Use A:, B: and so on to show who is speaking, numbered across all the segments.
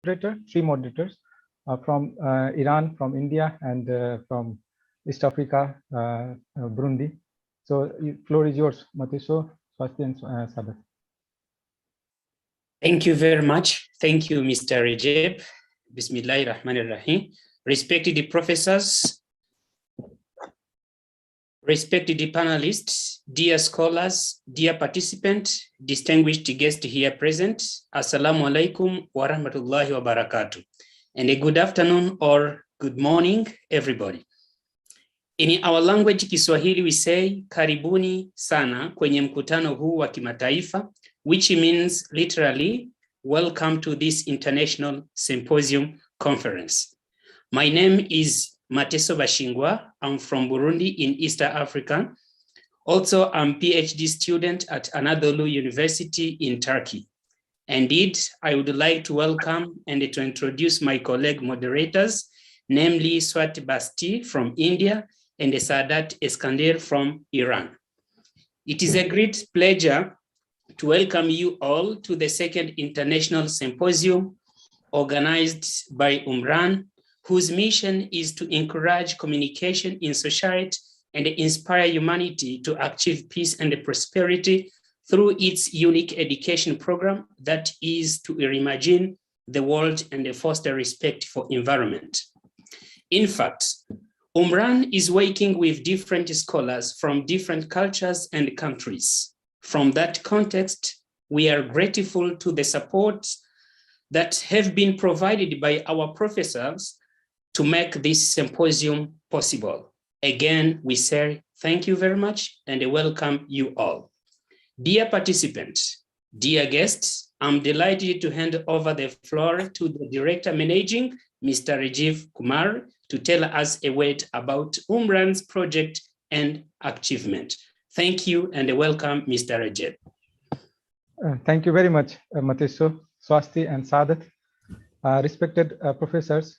A: three moderators from Iran, from India, and from East Africa, Burundi. So the floor is yours, Matiso, Swasti, and Sadat.
B: Thank you very much. Thank you, Mr. Rajeb. Bismillahirrahmanirrahim. Respected professors, respected panelists, dear scholars, dear participants, distinguished guests here present, Assalamu alaikum wa rahmatullahi wa barakatuh. And a good afternoon or good morning, everybody. In our language Kiswahili we say, karibuni sana kwenye mkutano huu wa kimataifa, which means literally, welcome to this International Symposium Conference. My name is Mateso Bashingwa. I'm from Burundi in East Africa. Also, I'm PhD student at Anadolu University in Turkey. Indeed, I would like to welcome and to introduce my colleague moderators, namely Swati Basti from India and Sadat Eskander from Iran. It is a great pleasure to welcome you all to the second International Symposium organized by Umran, whose mission is to encourage communication in society and inspire humanity to achieve peace and prosperity through its unique education program that is to reimagine the world and foster respect for environment. In fact, Umran is working with different scholars from different cultures and countries. From that context, we are grateful to the support that have been provided by our professors to make this symposium possible. Again, we say thank you very much and welcome you all. Dear participants, dear guests, I'm delighted to hand over the floor to the Director Managing, Mr. Rajiv Kumar, to tell us a word about Umran's project and achievement. Thank you and welcome, Mr. Rajib.
A: Thank you very much, Matiso, Swasti, and Sadat. Respected professors,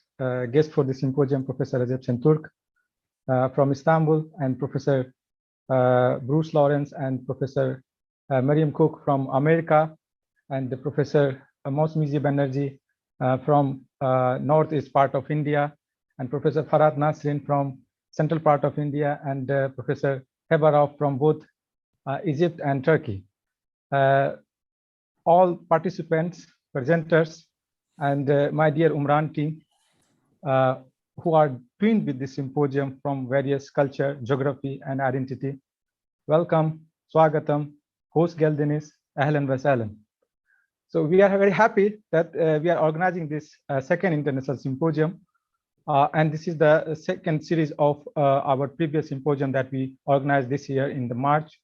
A: guest for the symposium, Professor Recep Şentürk from Istanbul, and Professor Bruce Lawrence and Professor Miriam Cooke from America, and the Professor Mousumi G Banerjee from northeast part of India, and Professor Farhad Nasrin from central part of India, and Professor Heba Raouf from both Egypt and Turkey. All participants, presenters, and my dear Umran team, who are twinned with this symposium from various culture, geography, and identity. Welcome, Swagatam, host Geldinis, Ahlan wa Sahlan. So we are very happy that we are organizing this second international symposium. And this is the second series of our previous symposium that we organized this year in the March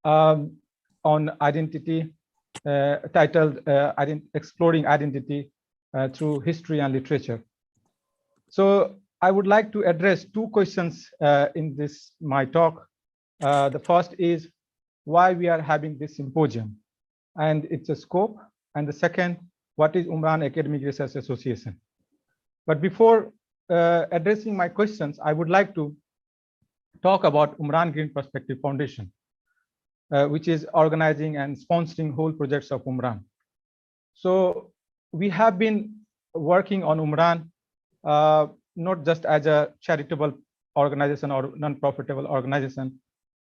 A: on identity, titled Exploring Identity Through History and Literature. So I would like to address two questions in this my talk. The first is why we are having this symposium and its a scope, and the second, what is Umran Academic Research Association. But before addressing my questions, I would like to talk about Umran Green Perspective Foundation, which is organizing and sponsoring whole projects of Umran. So we have been working on Umran not just as a charitable organization or non-profitable organization,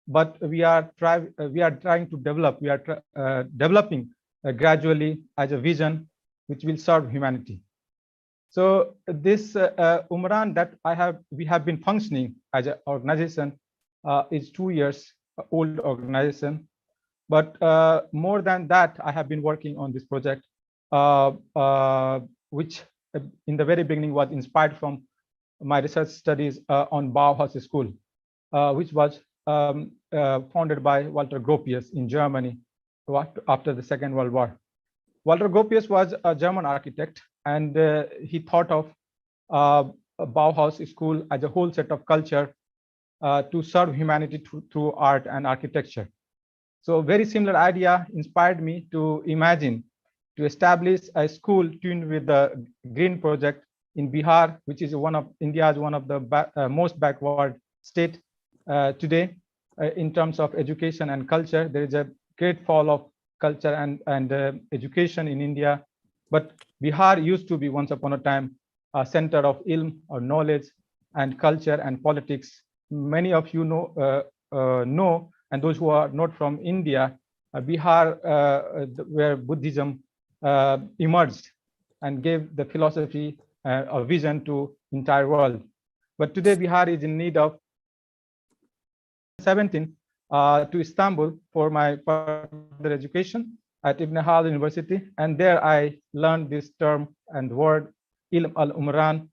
A: but we are trying to develop, developing gradually as a vision which will serve humanity. So this Umran that we have been functioning as an organization is 2 years old organization, but more than that, I have been working on this project, which in the very beginning was inspired from my research studies on Bauhaus School, which was founded by Walter Gropius in Germany after the Second World War. Walter Gropius was a German architect, and he thought of Bauhaus School as a whole set of culture to serve humanity through art and architecture. So very similar idea inspired me to imagine to establish a school tuned with the Green Project in Bihar, which is one of India's most backward state today in terms of education and culture. There is a great fall of culture and education in India But Bihar used to be once upon a time a center of ilm or knowledge and culture and politics. Many of you know, and those who are not from India, Bihar, where Buddhism emerged and gave the philosophy a vision to entire world. But today Bihar is in need of 17 to Istanbul for my further education at Ibn Haldun University, and there I learned this term and word Ilm al-Umran,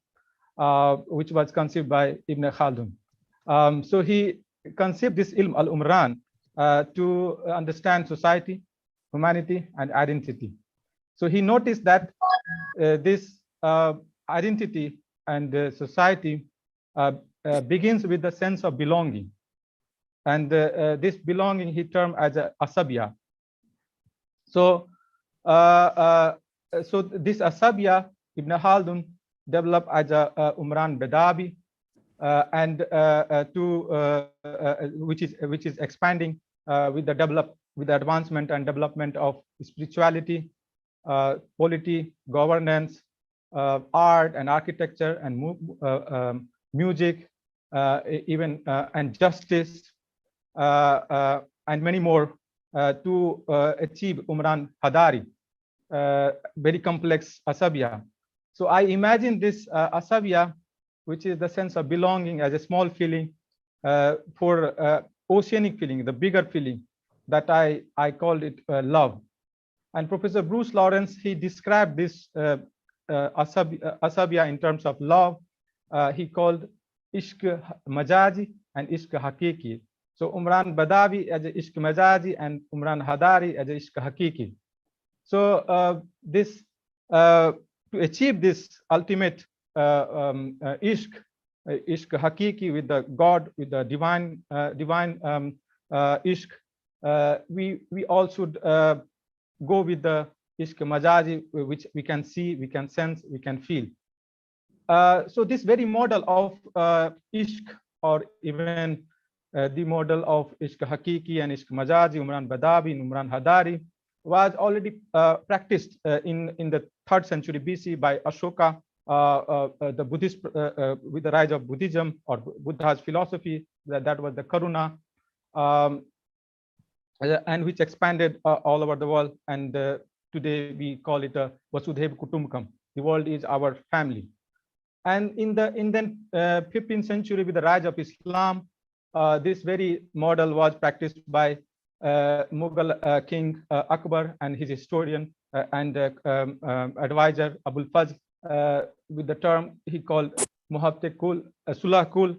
A: which was conceived by Ibn Haldun. So he conceived this Ilm al-Umran to understand society, humanity, and identity. So he noticed that this identity and society begins with the sense of belonging. And this belonging he termed as a asabya. So, this asabya, Ibn Haldun developed as a Umran Bedabi, and which is expanding with the advancement and development of spirituality, polity, governance, art and architecture, and music, even and justice, and many more, to achieve Umran Hadari, very complex asabya. So I imagine this asabya, which is the sense of belonging, as a small feeling for oceanic feeling, the bigger feeling that I called it love. And Professor Bruce Lawrence, he described this asabya in terms of love. He called ishq majazi and ishq hakiki. So Umran Badawi as a ishq majazi and Umran Hadari as a ishq hakiki. So this to achieve this ultimate ishq hakiki with the God, with the divine ishq, we all should go with the ishq majazi, which we can see, we can sense, we can feel. So this very model of ishq, or even the model of ishq hakiki and ishq majazi, Umran Badawi and Umran Hadari, was already practiced in the 3rd century BC by Ashoka, the Buddhist, with the rise of Buddhism or Buddha's philosophy, that was the Karuna, and which expanded all over the world. And today we call it a Vasudhaiva Kutumbakam. The world is our family. And in the 15th century, with the rise of Islam, this very model was practiced by Mughal King Akbar and his historian and advisor Abul Fazl, with the term he called Muhabbat Kul, Sulah Kul,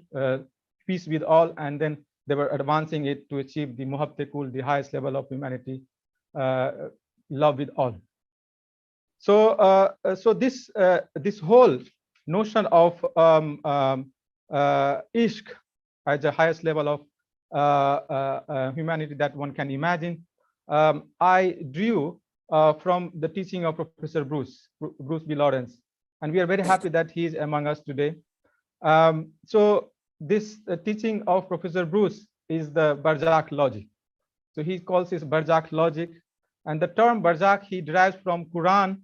A: peace with all, and then they were advancing it to achieve the Muhabbat Kul, the highest level of humanity, love with all. So, so this whole notion of ishq as the highest level of humanity that one can imagine, I drew from the teaching of Professor Bruce B. Lawrence, and we are very happy that he is among us today. So this teaching of Professor Bruce is the Barzakh logic. So he calls this Barzakh logic, and the term Barzakh he derives from Quran,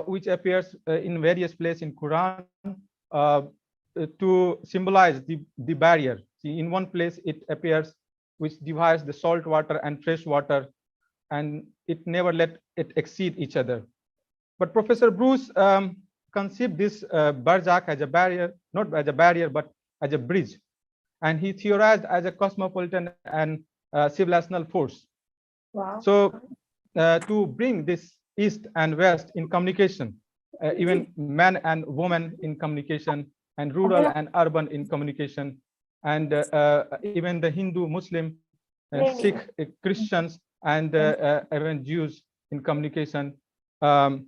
A: which appears in various places in Quran to symbolize the barrier. See, in one place it appears which divides the salt water and fresh water, and it never let it exceed each other. But Professor Bruce conceived this Barzakh as a barrier, not as a barrier, but as a bridge. And he theorized as a cosmopolitan and civilizational force. Wow. So to bring this East and West in communication, even man and woman in communication, and rural and urban in communication, and even the Hindu, Muslim, Sikh, Christians, and even Jews in communication. So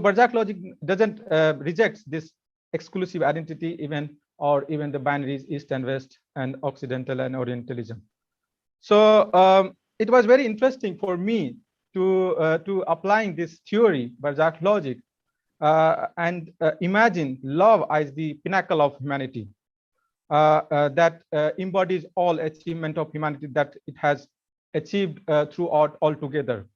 A: Barzakh logic doesn't reject this exclusive identity, even the binaries East and West, and Occidental and Orientalism. So it was very interesting for me to applying this theory, Barzakh logic, and imagine love as the pinnacle of humanity, that embodies all achievement of humanity that it has achieved throughout altogether.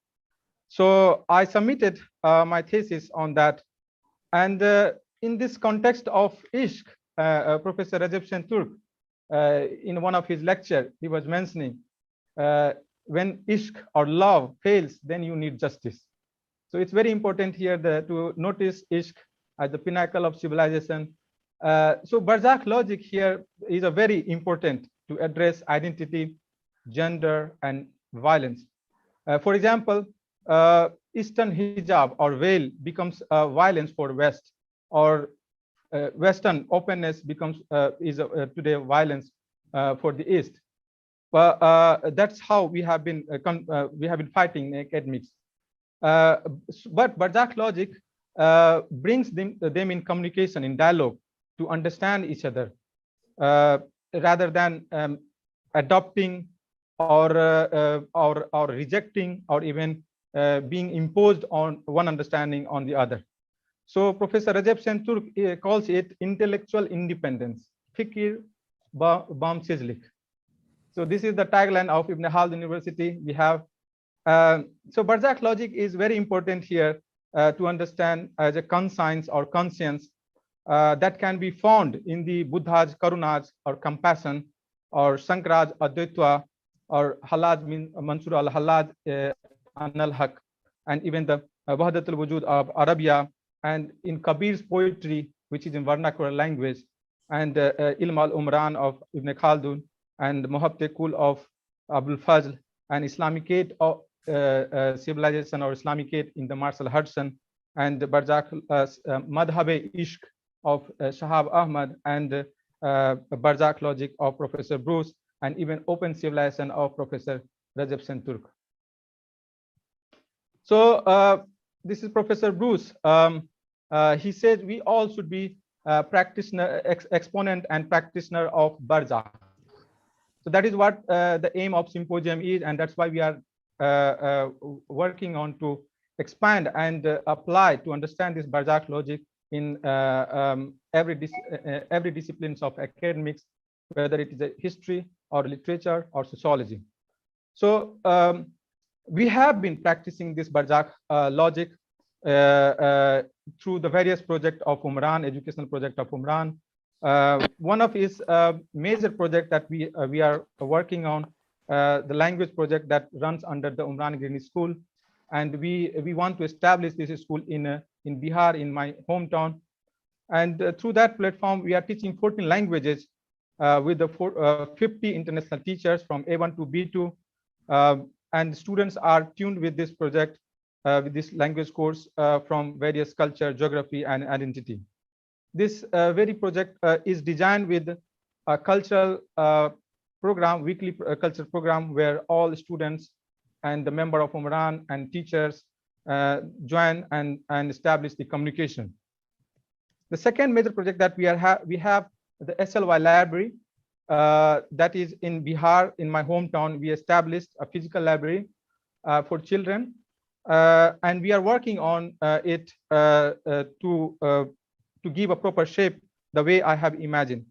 A: So I submitted my thesis on that. And in this context of Ishq, Professor Recep Şentürk, in one of his lecture, he was mentioning, when Ishq or love fails, then you need justice. So it's very important here to notice Ishq as the pinnacle of civilization. So Barzakh logic here is a very important to address identity, gender, and violence. For example, Eastern hijab or veil becomes violence for West, or Western openness becomes today violence for the East. But that's how we have been fighting in academics. But Barzakh logic brings them in communication, in dialogue, to understand each other, rather than adopting or rejecting, or even being imposed on one understanding on the other. So Professor Recep Şentürk calls it intellectual independence, fikir bağımsızlık. So this is the tagline of Ibn Haldun University. We have so Barzakh logic is very important here to understand as a conscience or conscience that can be found in the Buddha's Karunaj or compassion, or Sankaraj Advaita, or Halaj Mansur al-Halaj Anal Haq, and even the Wahdatul Wujud of Arabia, and in Kabir's poetry, which is in vernacular language, and Ilm al-Umran of Ibn Khaldun, and Muhabbat Kul of Abul Fazl, and Islamicate of civilization or Islamicate in the Marcel Hudson, and the Barzakh Madhab-e Ishq of Shahab Ahmad, and Barzakh logic of Professor Bruce, and even open civilization of Professor Recep Şentürk. So this is Professor Bruce. He said we all should be practitioner, exponent and practitioner of Barzakh. So that is what the aim of Symposium is, and that's why we are working on to expand and apply to understand this Barzakh logic in every disciplines of academics, whether it is a history or literature or sociology. So we have been practicing this Barzakh logic through the various projects of Umran, educational project of Umran. One of his major project that we are working on, the language project that runs under the Umran Green School, and we want to establish this school in Bihar, in my hometown. And through that platform, we are teaching 14 languages with the 50 international teachers from A1 to B2, and students are tuned with this project, with this language course from various culture, geography, and identity. This very project is designed with a cultural program, weekly culture program, where all students and the member of Umran and teachers join and establish the communication. The second major project that we have the SLY library that is in Bihar, in my hometown. We established a physical library for children, and we are working on it to give a proper shape the way I have imagined.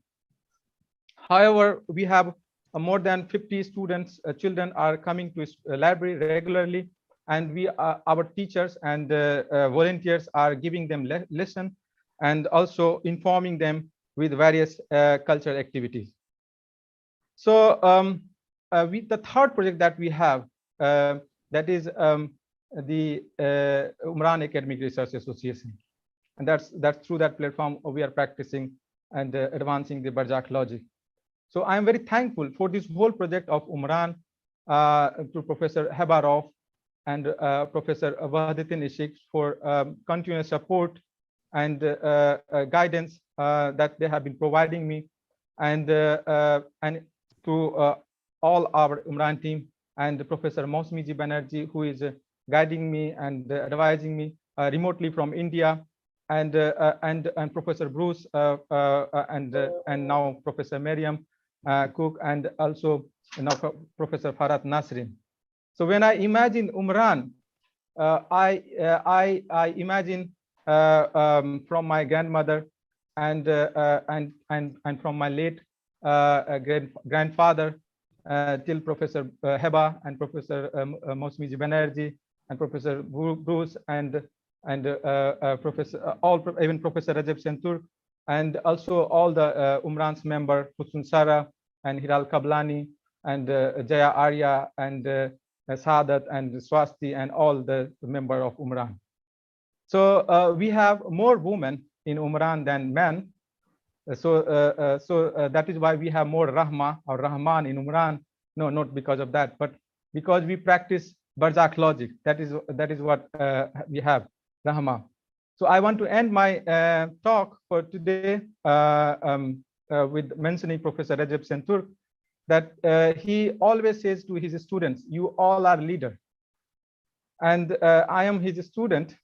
A: However, we have more than 50 students, children are coming to library regularly, and our teachers and volunteers are giving them lesson and also informing them with various cultural activities. So the third project that we have, that is the Umran Academic Research Association, and that's through that platform we are practicing and advancing the Barzakh logic. So I am very thankful for this whole project of Umran to Professor Heba Raouf and Professor Wahdatin Ishq for continuous support and guidance that they have been providing me, and to all our Umran team, and Professor Mousumi G Banerjee, who is guiding me and advising me remotely from India, and Professor Bruce and now Professor Miriam Cooke, and also now Professor Farhat Nasrin. So when I imagine Umran, I imagine from my grandmother and from my late grandfather till Professor Heba and Professor Mousumi G Banerjee and Professor Bruce and even Professor Rajab Sentur, and also all the Umran's member Husn Sara and Hiral Kablani and Jaya Arya and Saadat and Swasti and all the member of Umran. So we have more women in Umran than men. So that is why we have more Rahma or Rahman in Umran. No, not because of that, but because we practice Barzakh logic. That is what we have, Rahma. So I want to end my talk for today with mentioning Professor Rajab Sentur, that he always says to his students, you all are leader. And I am his student,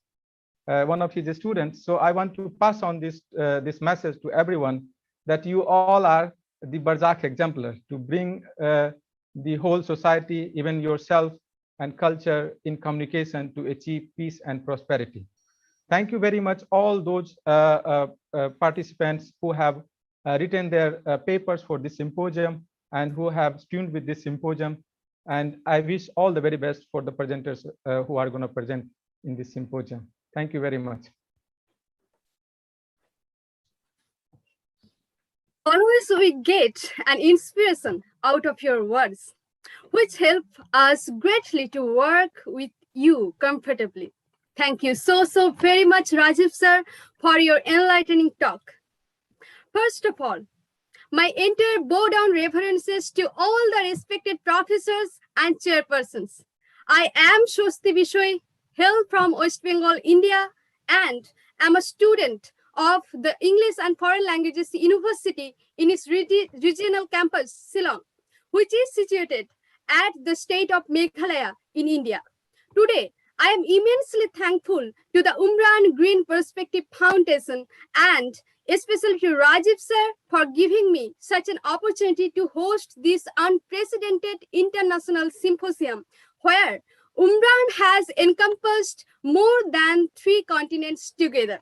A: one of his students. So I want to pass on this message to everyone, that you all are the Barzakh exemplar, to bring the whole society, even yourself and culture in communication to achieve peace and prosperity. Thank you very much, all those participants who have written their papers for this symposium and who have tuned with this symposium. And I wish all the very best for the presenters who are going to present in this symposium. Thank you very much.
C: Always we get an inspiration out of your words, which help us greatly to work with you comfortably. Thank you so very much, Rajiv sir, for your enlightening talk. First of all, my entire bow down reverences to all the respected professors and chairpersons. I am Shwasti Bishoy, hail from West Bengal, India, and am a student of the English and Foreign Languages University in its regional campus, Shillong, which is situated at the state of Meghalaya in India. Today, I am immensely thankful to the Umran Green Perspective Foundation and especially to Rajiv sir for giving me such an opportunity to host this unprecedented international symposium, where Umran has encompassed more than 3 continents together.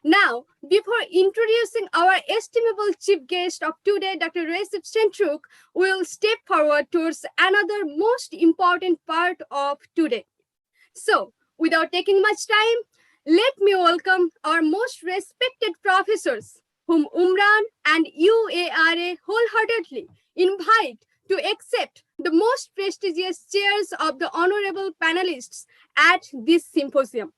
C: Now, before introducing our estimable chief guest of today, Dr. Raouf Sentruk, we will step forward towards another most important part of today. So, without taking much time, let me welcome our most respected professors, whom Umran and UARA wholeheartedly invite to accept the most prestigious chairs of the honorable panelists at this symposium.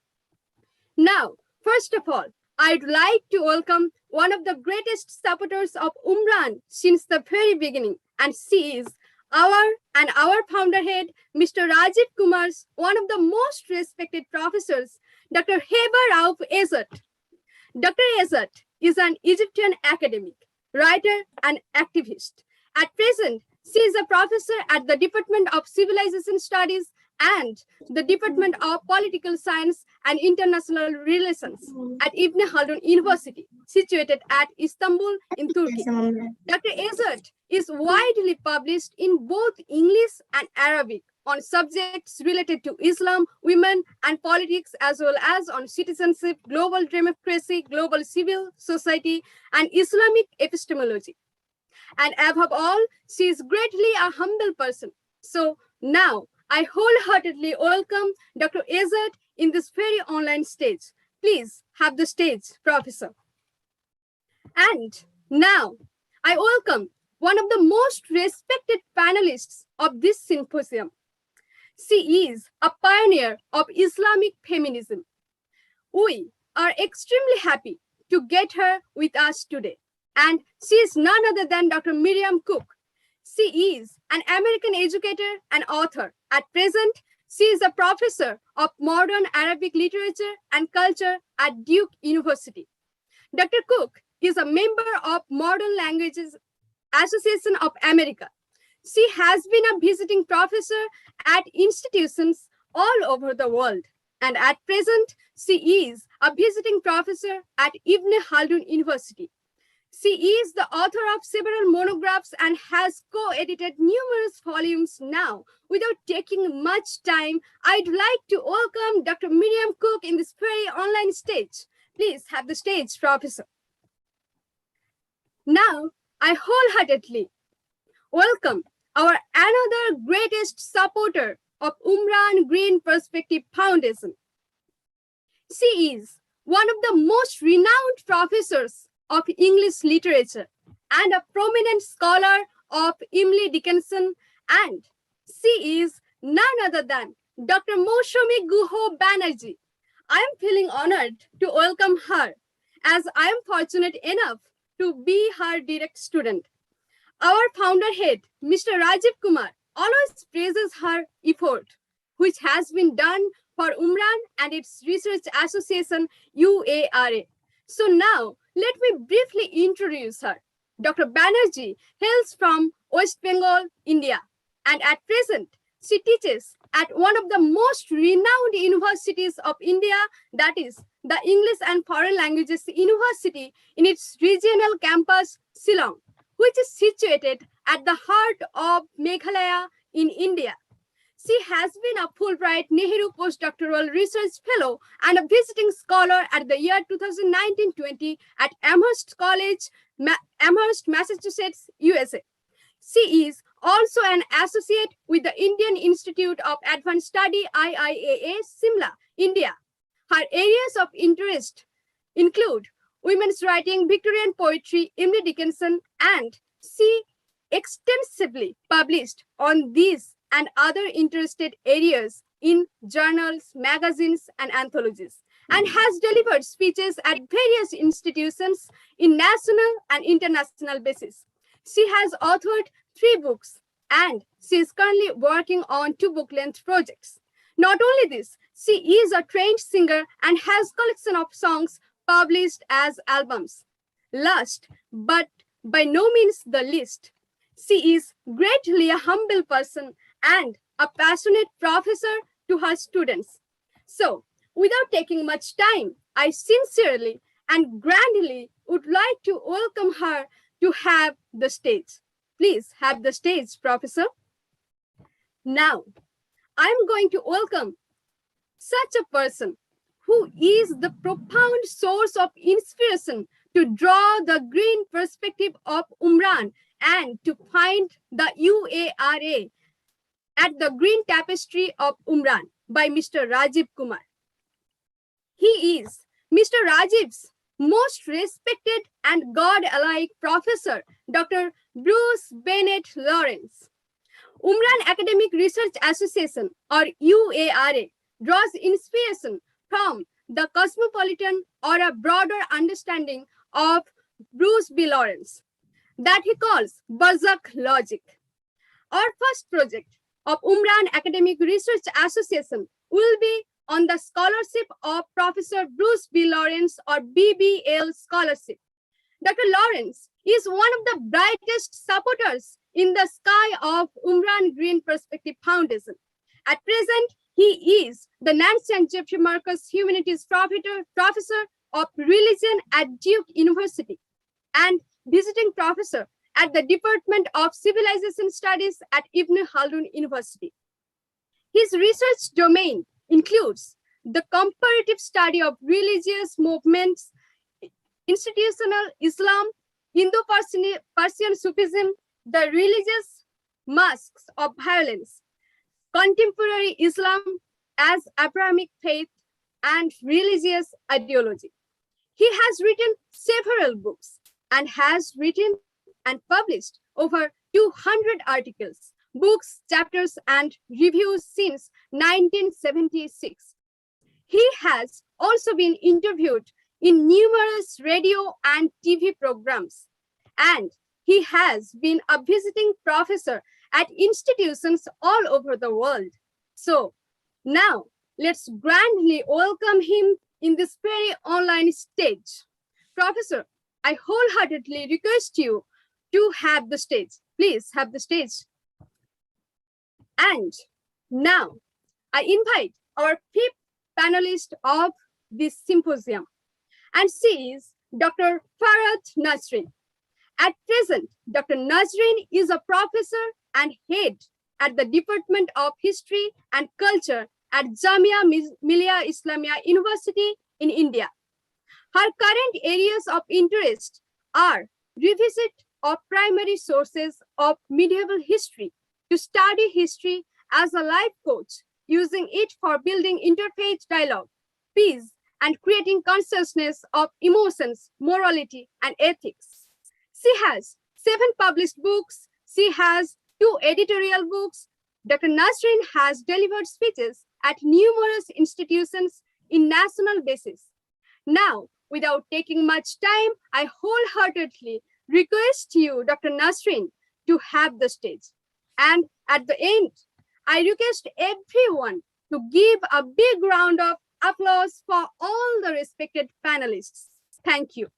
C: Now, first of all, I'd like to welcome one of the greatest supporters of Umran since the very beginning, and she is our founder head, Mr. Rajiv Kumar's one of the most respected professors, Dr. Heba Raouf Ezzat. Dr. Ezzat is an Egyptian academic, writer, and activist. At present, she is a professor at the Department of Civilization Studies and the Department of Political Science and International Relations at Ibn Haldun University, situated at Istanbul in Turkey. Dr. Ezzat is widely published in both English and Arabic on subjects related to Islam, women, and politics, as well as on citizenship, global democracy, global civil society, and Islamic epistemology. And above all, she is greatly a humble person. So now, I wholeheartedly welcome Dr. Ezzat in this very online stage. Please have the stage, Professor. And now, I welcome one of the most respected panelists of this symposium. She is a pioneer of Islamic feminism. We are extremely happy to get her with us today. And she is none other than Dr. Miriam Cooke. She is an American educator and author. At present, she is a professor of modern Arabic literature and culture at Duke University. Dr. Cooke is a member of Modern Languages Association of America. She has been a visiting professor at institutions all over the world. And at present, she is a visiting professor at Ibn Haldun University. She is the author of several monographs and has co-edited numerous volumes. Now, without taking much time, I'd like to welcome Dr. Miriam Cooke in this very online stage. Please have the stage, Professor. Now, I wholeheartedly welcome our another greatest supporter of Umran Green Perspective Foundation. She is one of the most renowned professors of English literature and a prominent scholar of Emily Dickinson, and she is none other than Dr. Mousumi G Banerjee. I am feeling honored to welcome her, as I am fortunate enough to be her direct student. Our founder head, Mr. Rajiv Kumar, always praises her effort, which has been done for Umran and its research association, UARA. So now, let me briefly introduce her. Dr. Banerjee hails from West Bengal, India, and at present, she teaches at one of the most renowned universities of India, that is the English and Foreign Languages University in its regional campus, Shillong, which is situated at the heart of Meghalaya in India. She has been a Fulbright Nehru Postdoctoral Research Fellow and a visiting scholar at the year 2019-20 at Amherst College, Amherst, Massachusetts, USA. She is also an associate with the Indian Institute of Advanced Study, IIAA, Simla, India. Her areas of interest include women's writing, Victorian poetry, Emily Dickinson, and she extensively published on these and other interested areas in journals, magazines, and anthologies, and has delivered speeches at various institutions in national and international basis. She has authored 3 books, and she is currently working on 2 book-length projects. Not only this, she is a trained singer and has collection of songs published as albums. Last, but by no means the least, she is greatly a humble person and a passionate professor to her students. So, without taking much time, I sincerely and grandly would like to welcome her to have the stage. Please have the stage, Professor. Now, I'm going to welcome such a person who is the profound source of inspiration to draw the green perspective of Umran and to find the UARA at the green tapestry of Umran by Mr. Rajiv Kumar. He is Mr. Rajiv's most respected and God-alike professor, Dr. Bruce Bennett Lawrence. Umran Academic Research Association, or UARA, draws inspiration from the cosmopolitan or a broader understanding of Bruce B. Lawrence that he calls Berserk logic. Our first project of Umran Academic Research Association will be on the scholarship of Professor Bruce B. Lawrence, or BBL scholarship. Dr. Lawrence is one of the brightest supporters in the sky of Umran Green Perspective Foundation. At present, he is the Nancy and Jeffrey Marcus Humanities Professor of Religion at Duke University and visiting professor at the Department of Civilization Studies at Ibn Haldun University. His research domain includes the comparative study of religious movements, institutional Islam, Indo-Persian Sufism, the religious masks of violence, contemporary Islam as Abrahamic faith, and religious ideology. He has written several books and has written and published over 200 articles, books, chapters, and reviews since 1976. He has also been interviewed in numerous radio and TV programs, and he has been a visiting professor at institutions all over the world. So now let's grandly welcome him in this very online stage. Professor, I wholeheartedly request you to have the stage. Please have the stage. And now I invite our 5th panelist of this symposium, and she is Dr. Farhat Nasrin. At present, Dr. Nasrin is a professor and head at the Department of History and Culture at Jamia Millia Islamia University in India. Her current areas of interest are revisit of primary sources of medieval history, to study history as a life coach, using it for building interfaith dialogue, peace, and creating consciousness of emotions, morality, and ethics. She has 7 published books. She has 2 editorial books. Dr. Nasreen has delivered speeches at numerous institutions in national basis. Now, without taking much time, I wholeheartedly request you, Dr. Nasreen, to have the stage. And at the end, I request everyone to give a big round of applause for all the respected panelists. Thank you.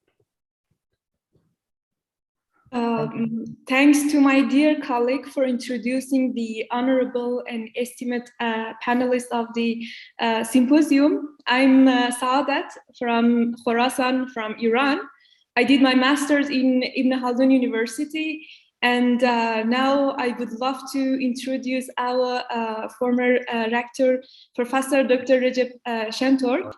D: Thanks to my dear colleague for introducing the honorable and esteemed panelists of the symposium. I'm Saadat from Khorasan, from Iran. I did my master's in Ibn Haldun University, and now I would love to introduce our former rector, Professor Dr. Recep Şentürk.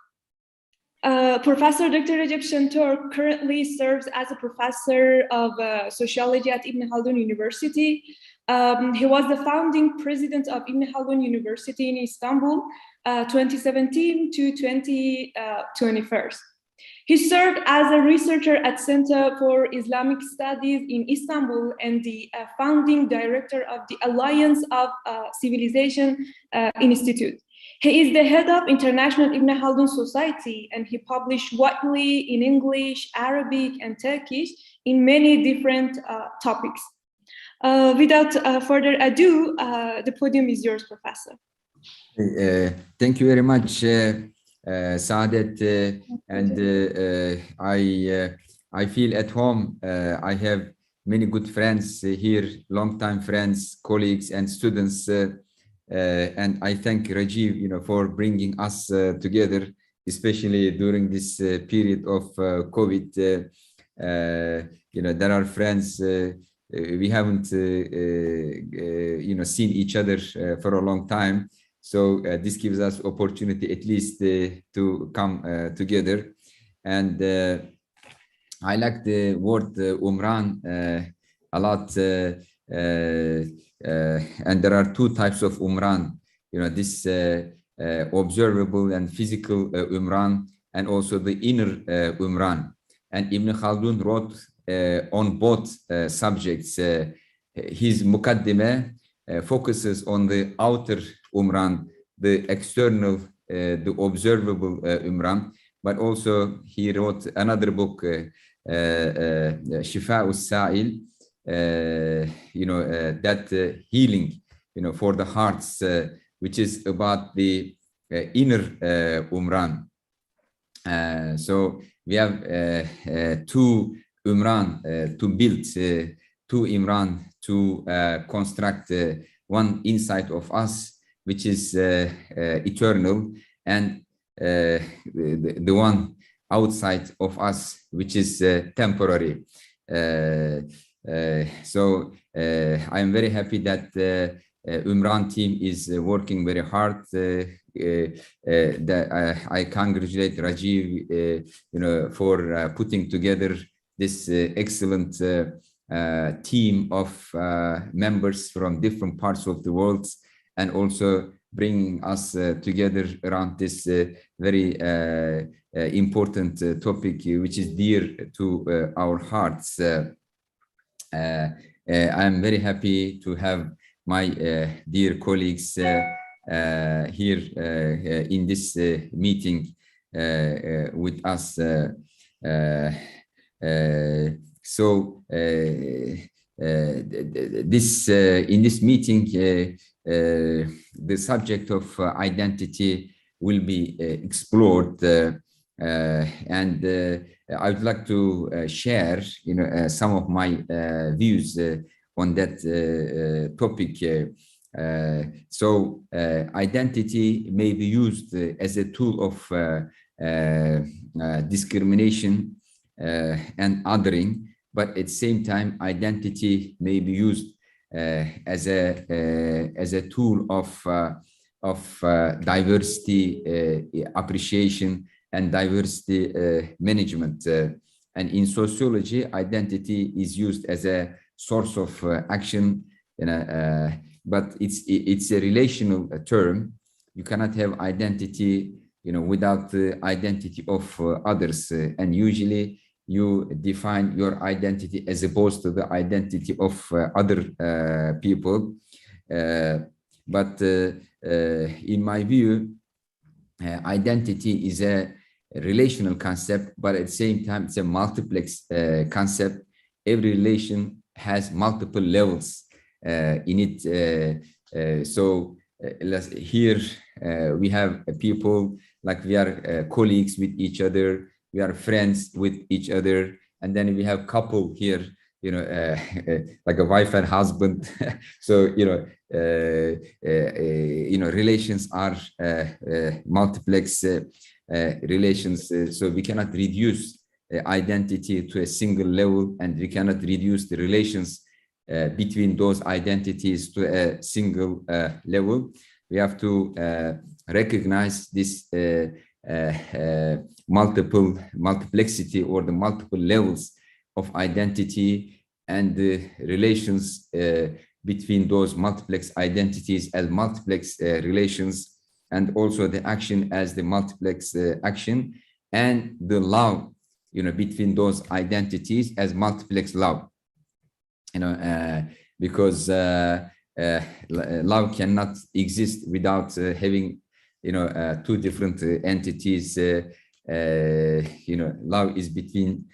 D: Professor Dr. Recep Şentürk currently serves as a professor of sociology at Ibn Haldun University. He was the founding president of Ibn Haldun University in Istanbul, 2017 to 2021. He served as a researcher at Center for Islamic Studies in Istanbul and the founding director of the Alliance of Civilization Institute. He is the head of International Ibn Haldun Society, and he published widely in English, Arabic, and Turkish in many different topics. Without further ado, the podium is yours, Professor.
E: Thank you very much, Saadat, and I feel at home. I have many good friends here, long-time friends, colleagues, and students. And I thank Rajiv, for bringing us together, especially during this period of COVID. There are friends we haven't, seen each other for a long time. So this gives us opportunity at least to come together. And I like the word Umran a lot. And there are 2 types of Umran, this observable and physical Umran, and also the inner Umran. And Ibn Khaldun wrote on both subjects. His Muqaddimah focuses on the outer Umran, the external, the observable Umran, but also he wrote another book, Shifa'u Sa'il, that healing, for the hearts, which is about the inner Umran. So we have 2 Umran to build, 2 Imran to construct one inside of us, which is eternal, and the one outside of us, which is temporary. So I'm very happy that Umran team is working very hard. I congratulate Rajiv, for putting together this excellent team of members from different parts of the world, and also bringing us together around this very important topic, which is dear to our hearts. I'm very happy to have my dear colleagues here in this meeting with us. So in this meeting, the subject of identity will be explored, and I would like to share, some of my views on that topic. So identity may be used as a tool of discrimination and othering, but at the same time, identity may be used as a tool of diversity appreciation and diversity management. And in sociology, identity is used as a source of action, but it's a relational term. You cannot have identity, without the identity of others, and usually you define your identity as opposed to the identity of other people. But in my view, identity is a relational concept, but at the same time, it's a multiplex concept. Every relation has multiple levels in it. So here we have people like we are colleagues with each other, we are friends with each other, and then we have couple here, like a wife and husband. So relations are multiplex relations. So we cannot reduce identity to a single level, and we cannot reduce the relations between those identities to a single level. We have to recognize this multiplexity or the multiple levels of identity, and the relations between those multiplex identities as multiplex relations, and also the action as the multiplex action, and the love, between those identities as multiplex love. Because love cannot exist without having, two different entities. Love is between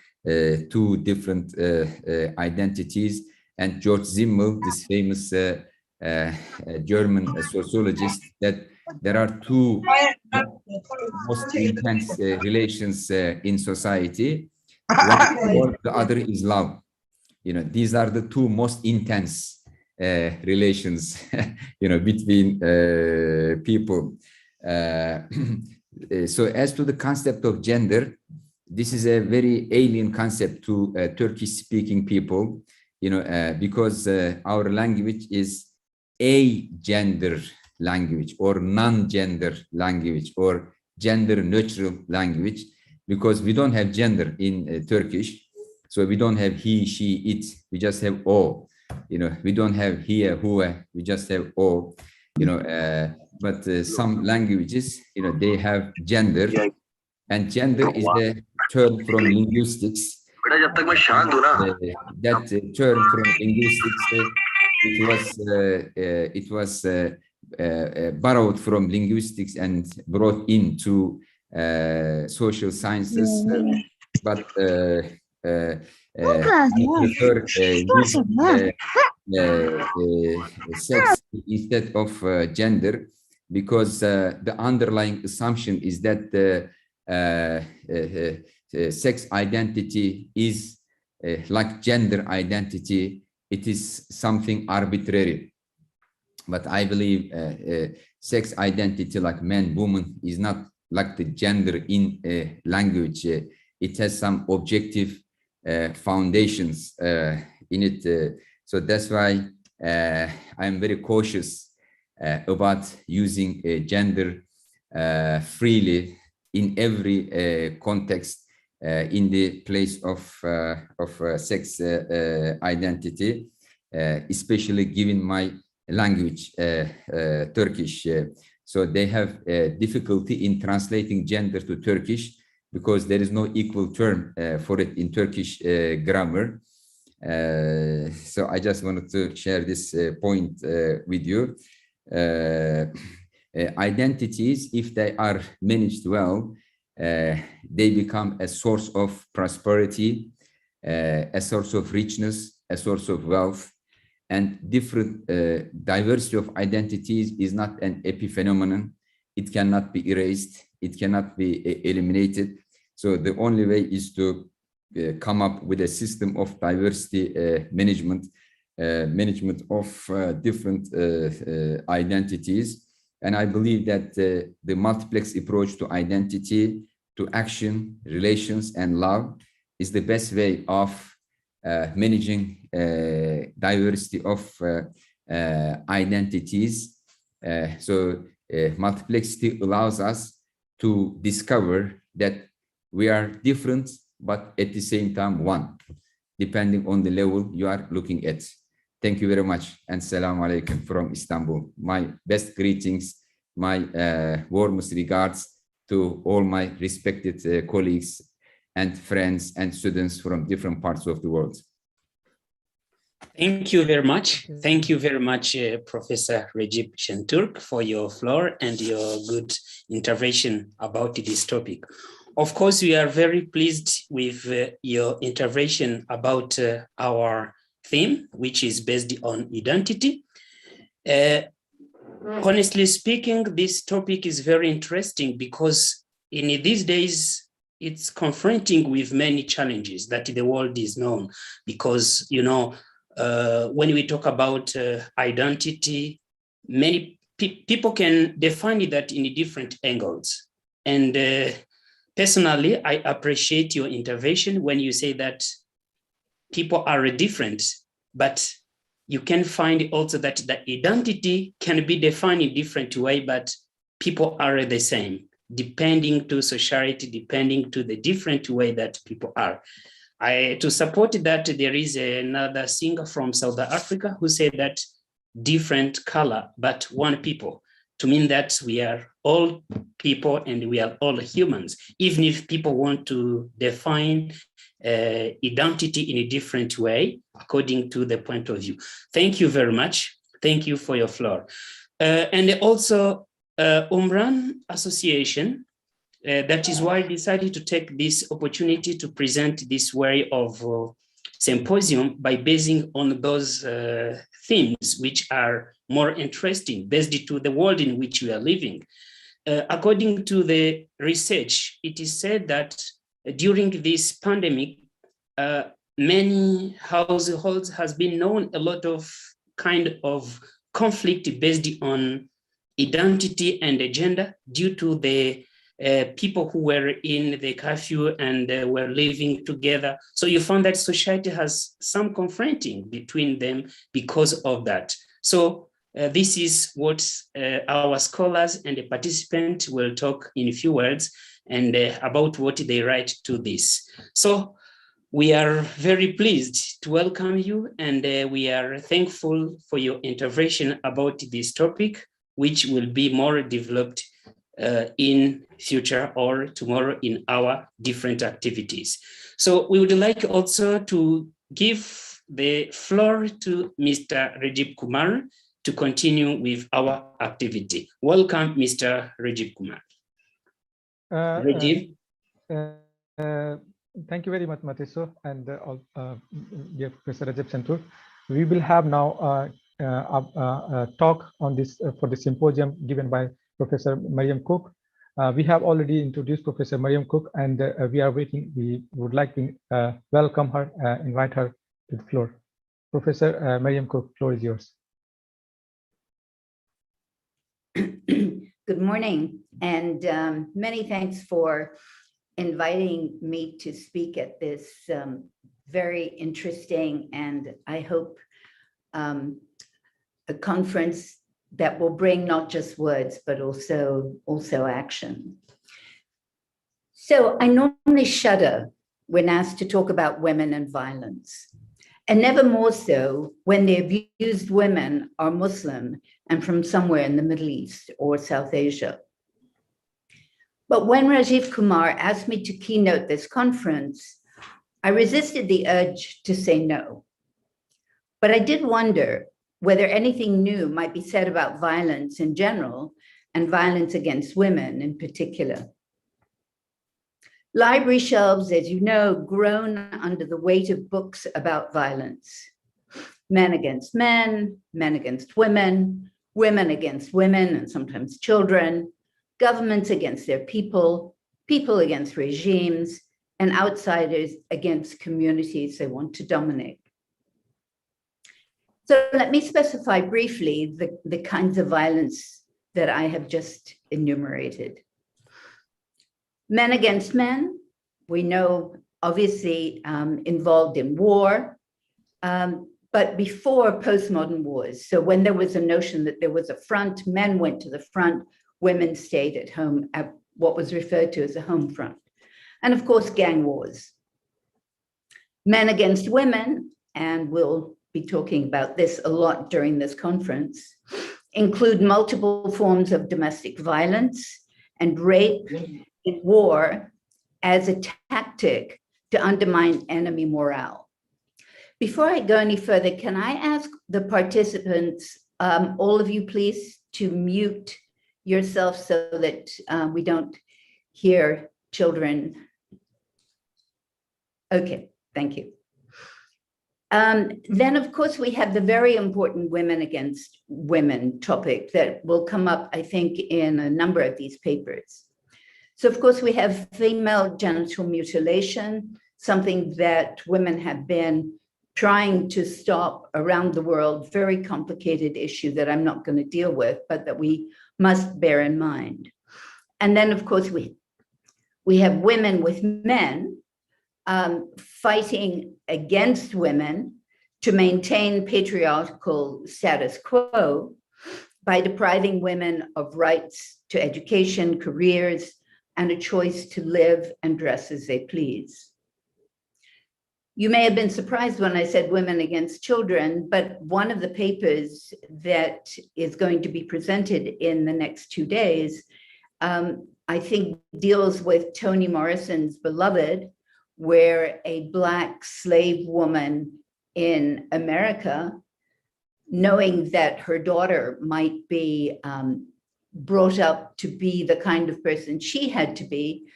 E: two different identities. And George Simmel, this famous German sociologist, that there are two most intense relations in society. One or the other is love. These are the two most intense relations, between people. So as to the concept of gender, this is a very alien concept to Turkish-speaking people, because our language is a gender language, or non-gender language, or gender-neutral language, because we don't have gender in Turkish. So we don't have he, she, it. We just have o. We don't have here, who. We just have o. But some languages, they have gender, and gender is a term from linguistics. That term from linguistics, it was borrowed from linguistics and brought into social sciences, but prefer sex instead of gender, because the underlying assumption is that sex identity is like gender identity. It is something arbitrary. But I believe sex identity, like man, woman, is not like the gender in language. It has some objective foundations in it. So that's why I'm very cautious about using gender freely in every context in the place of sex identity, especially given my language, Turkish. So they have difficulty in translating gender to Turkish, because there is no equal term for it in Turkish grammar. So I just wanted to share this point with you. Identities, if they are managed well, they become a source of prosperity, a source of richness, a source of wealth. And different diversity of identities is not an epiphenomenon. It cannot be erased. It cannot be eliminated. So the only way is to come up with a system of diversity management of different identities. And I believe that the multiplex approach to identity, to action, relations, and love is the best way of managing diversity of identities. So multiplexity allows us to discover that we are different, but at the same time one, depending on the level you are looking at. Thank you very much, and Assalamu alaikum from Istanbul. My best greetings, my warmest regards to all my respected colleagues and friends and students from different parts of the world.
B: Thank you very much. Thank you very much, Professor Recep Şentürk, for your floor and your good intervention about this topic. Of course, we are very pleased with your intervention about our theme, which is based on identity. Honestly speaking, this topic is very interesting because in these days, it's confronting with many challenges that the world is known because, you know, when we talk about identity, many people can define that in different angles. And personally, I appreciate your intervention when you say that people are different, but you can find also that the identity can be defined in different way, but people are the same, depending to society, depending to the different way that people are. To support that, there is another singer from South Africa who said that different color, but one people, to mean that we are all people and we are all humans, even if people want to define identity in a different way, according to the point of view. Thank you very much. Thank you for your floor. And also Umran Association, that is why I decided to take this opportunity to present this way of symposium by basing on those themes which are more interesting, based to the world in which we are living. According to the research, it is said that during this pandemic, many households has been known a lot of kind of conflict based on identity and gender due to the people who were in the curfew and were living together. So you found that society has some confronting between them because of that. So this is what our scholars and the participants will talk in a few words and about what they write to this. So we are very pleased to welcome you, and we are thankful for your intervention about this topic, which will be more developed in future or tomorrow in our different activities. So we would like also to give the floor to Mr. Recep Kumar to continue with our activity. Welcome, Mr. Recep Kumar. Recep.
A: Thank you very much, Matiso, and dear Professor Recep Şentürk. We will have now a talk on this for the symposium given by Professor Miriam Cooke. We have already introduced Professor Miriam Cooke, and we are waiting. We would like to welcome her, invite her to the floor. Professor Miriam Cooke, floor is yours.
F: Good morning, and many thanks for inviting me to speak at this very interesting and I hope a conference that will bring not just words, but also action. So I normally shudder when asked to talk about women and violence, and never more so when the abused women are Muslim and from somewhere in the Middle East or South Asia. But when Rajiv Kumar asked me to keynote this conference, I resisted the urge to say no. But I did wonder whether anything new might be said about violence in general and violence against women in particular. Library shelves, as you know, groan under the weight of books about violence. Men against men, men against women, women against women and sometimes children, governments against their people, people against regimes, and outsiders against communities they want to dominate. So let me specify briefly the kinds of violence that I have just enumerated. Men against men, we know obviously involved in war, but before postmodern wars. So when there was a notion that there was a front, men went to the front, women stayed at home at what was referred to as a home front. And of course, gang wars. Men against women, and we'll be talking about this a lot during this conference, include multiple forms of domestic violence and rape in war as a tactic to undermine enemy morale. Before I go any further, can I ask the participants, all of you please, to mute yourself so that we don't hear children. Okay, thank you. Then, of course, we have the very important women against women topic that will come up, I think, in a number of these papers. So, of course, we have female genital mutilation, something that women have been trying to stop around the world, very complicated issue that I'm not going to deal with, but that we must bear in mind. And then, of course, we have women with men fighting against women to maintain patriarchal status quo by depriving women of rights to education, careers, and a choice to live and dress as they please. You may have been surprised when I said women against children, but one of the papers that is going to be presented in the next 2 days, I think deals with Toni Morrison's Beloved, where a Black slave woman in America, knowing that her daughter might be brought up to be the kind of person she had to be,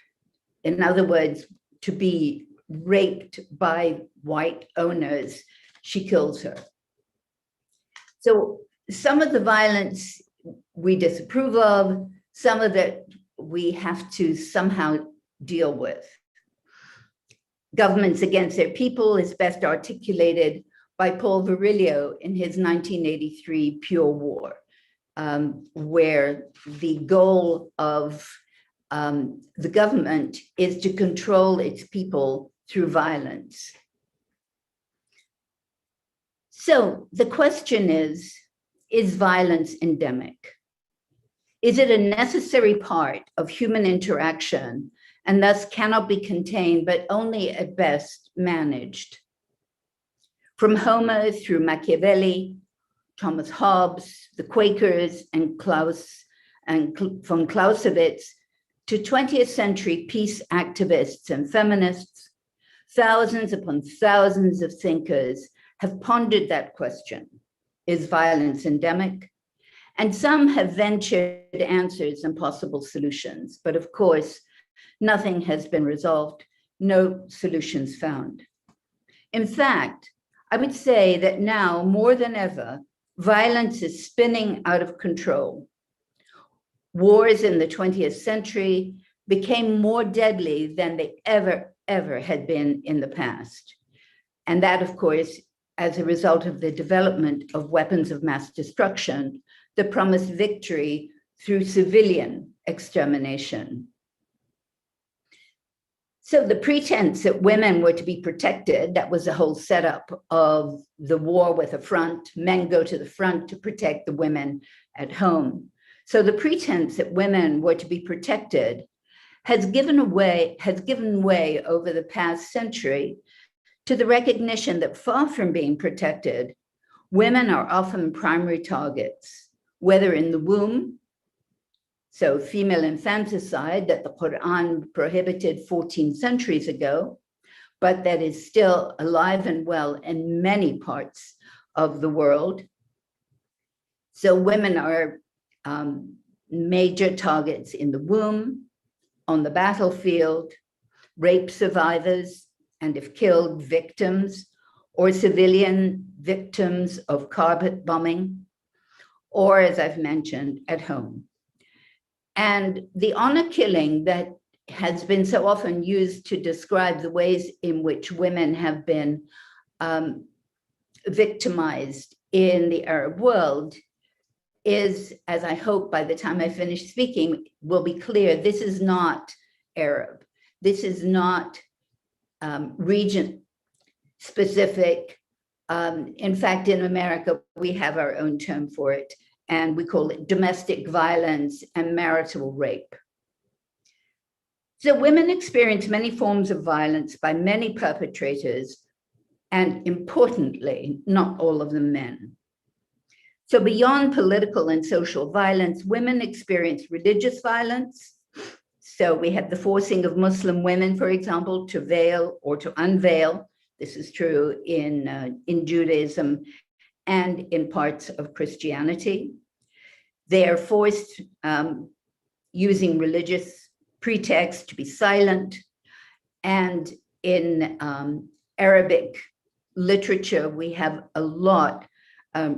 F: in other words, to be raped by white owners, she kills her. So some of the violence we disapprove of, some of it we have to somehow deal with. Governments against their people is best articulated by Paul Virilio in his 1983 Pure War, where the goal of the government is to control its people through violence. So the question is violence endemic? Is it a necessary part of human interaction and thus cannot be contained, but only at best managed? From Homer through Machiavelli, Thomas Hobbes, the Quakers, and von Clausewitz, to 20th century peace activists and feminists, thousands upon thousands of thinkers have pondered that question. Is violence endemic? And some have ventured answers and possible solutions, but of course, nothing has been resolved, no solutions found. In fact, I would say that now more than ever, violence is spinning out of control. Wars in the 20th century became more deadly than they ever had been in the past. And that, of course, as a result of the development of weapons of mass destruction that promised victory through civilian extermination. So the pretense that women were to be protected, that was the whole setup of the war with the front. Men go to the front to protect the women at home. So the pretense that women were to be protected has given way over the past century to the recognition that far from being protected, women are often primary targets, whether in the womb, so female infanticide that the Quran prohibited 14 centuries ago, but that is still alive and well in many parts of the world. So women are major targets in the womb, on the battlefield, rape survivors, and if killed, victims, or civilian victims of carpet bombing, or as I've mentioned, at home. And the honor killing that has been so often used to describe the ways in which women have been victimized in the Arab world is, as I hope by the time I finish speaking, will be clear, this is not Arab. This is not region specific. In fact, in America, we have our own term for it, and we call it domestic violence and marital rape. So women experience many forms of violence by many perpetrators and importantly, not all of them men. So beyond political and social violence, women experience religious violence. So we have the forcing of Muslim women, for example, to veil or to unveil. This is true in Judaism and in parts of Christianity. They are forced using religious pretext to be silent. And in Arabic literature, we have a lot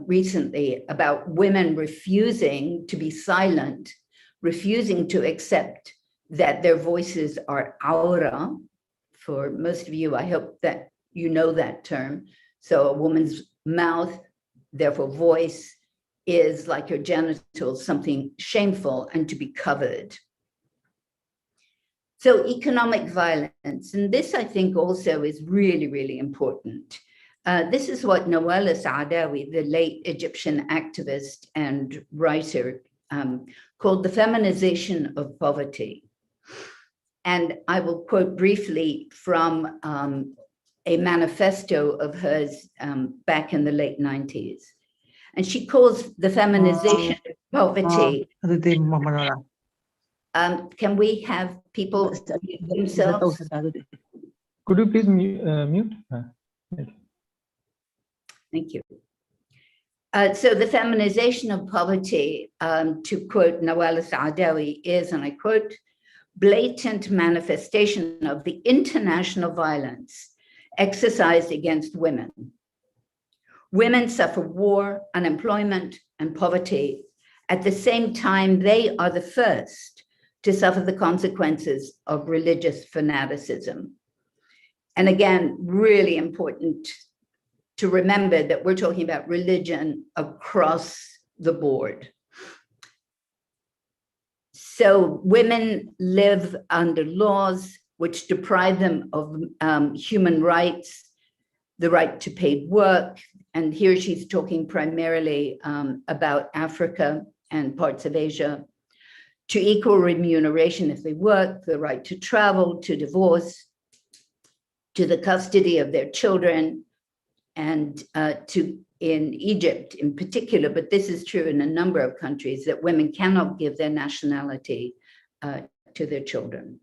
F: recently about women refusing to be silent, refusing to accept that their voices are aura. For most of you, I hope that you know that term. So a woman's mouth, therefore voice, is like your genitals, something shameful and to be covered. So economic violence, and this I think also is really, really important. This is what Nawala Saadawi, the late Egyptian activist and writer, called the feminization of poverty. And I will quote briefly from a manifesto of hers back in the late 90s. And she calls the feminization of poverty. Can we have people mute themselves?
A: Could you please mute?
F: Thank you. So the feminization of poverty, to quote Nawala Saadawi, is, and I quote, blatant manifestation of the international violence exercised against women. Women suffer war, unemployment, and poverty. At the same time, they are the first to suffer the consequences of religious fanaticism. And again, really important to remember that we're talking about religion across the board. So women live under laws which deprive them of human rights, the right to paid work. And here she's talking primarily about Africa and parts of Asia, to equal remuneration if they work, the right to travel, to divorce, to the custody of their children, and to, in Egypt in particular, but this is true in a number of countries, that women cannot give their nationality to their children.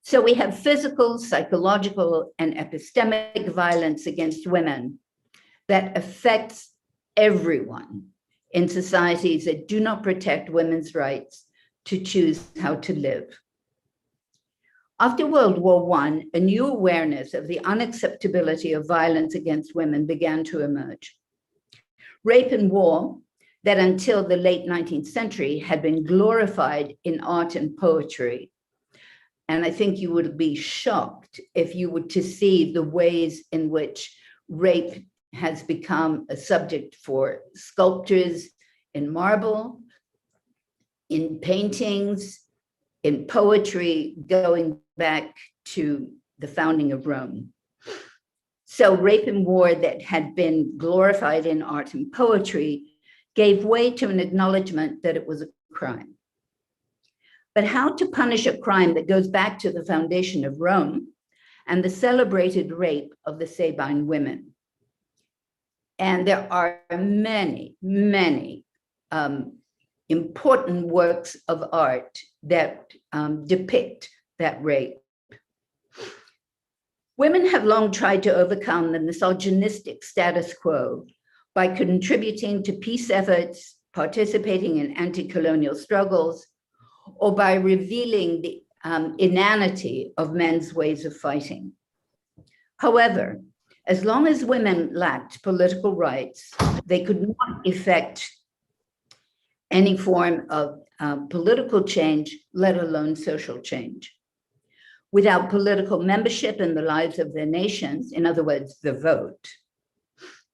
F: So we have physical, psychological, and epistemic violence against women that affects everyone in societies that do not protect women's rights to choose how to live. After World War I, a new awareness of the unacceptability of violence against women began to emerge. Rape and war, that until the late 19th century had been glorified in art and poetry. And I think you would be shocked if you were to see the ways in which rape has become a subject for sculptors in marble, in paintings, in poetry, going back to the founding of Rome. So rape and war that had been glorified in art and poetry gave way to an acknowledgement that it was a crime. But how to punish a crime that goes back to the foundation of Rome and the celebrated rape of the Sabine women? And there are many, many important works of art that depict that rape. Women have long tried to overcome the misogynistic status quo by contributing to peace efforts, participating in anti-colonial struggles, or by revealing the inanity of men's ways of fighting. However, as long as women lacked political rights, they could not effect any form of political change, let alone social change. Without political membership in the lives of their nations, in other words, the vote,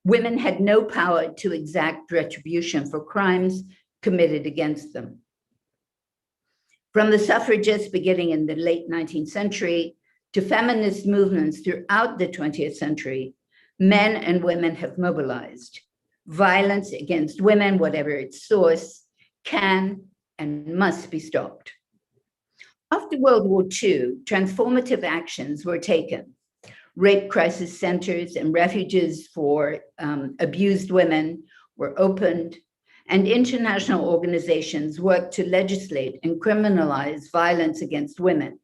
F: women had no power to exact retribution for crimes committed against them. From the suffragists beginning in the late 19th century to feminist movements throughout the 20th century, men and women have mobilized. Violence against women, whatever its source, can and must be stopped. After World War II, transformative actions were taken. Rape crisis centers and refuges for abused women were opened, and international organizations worked to legislate and criminalize violence against women.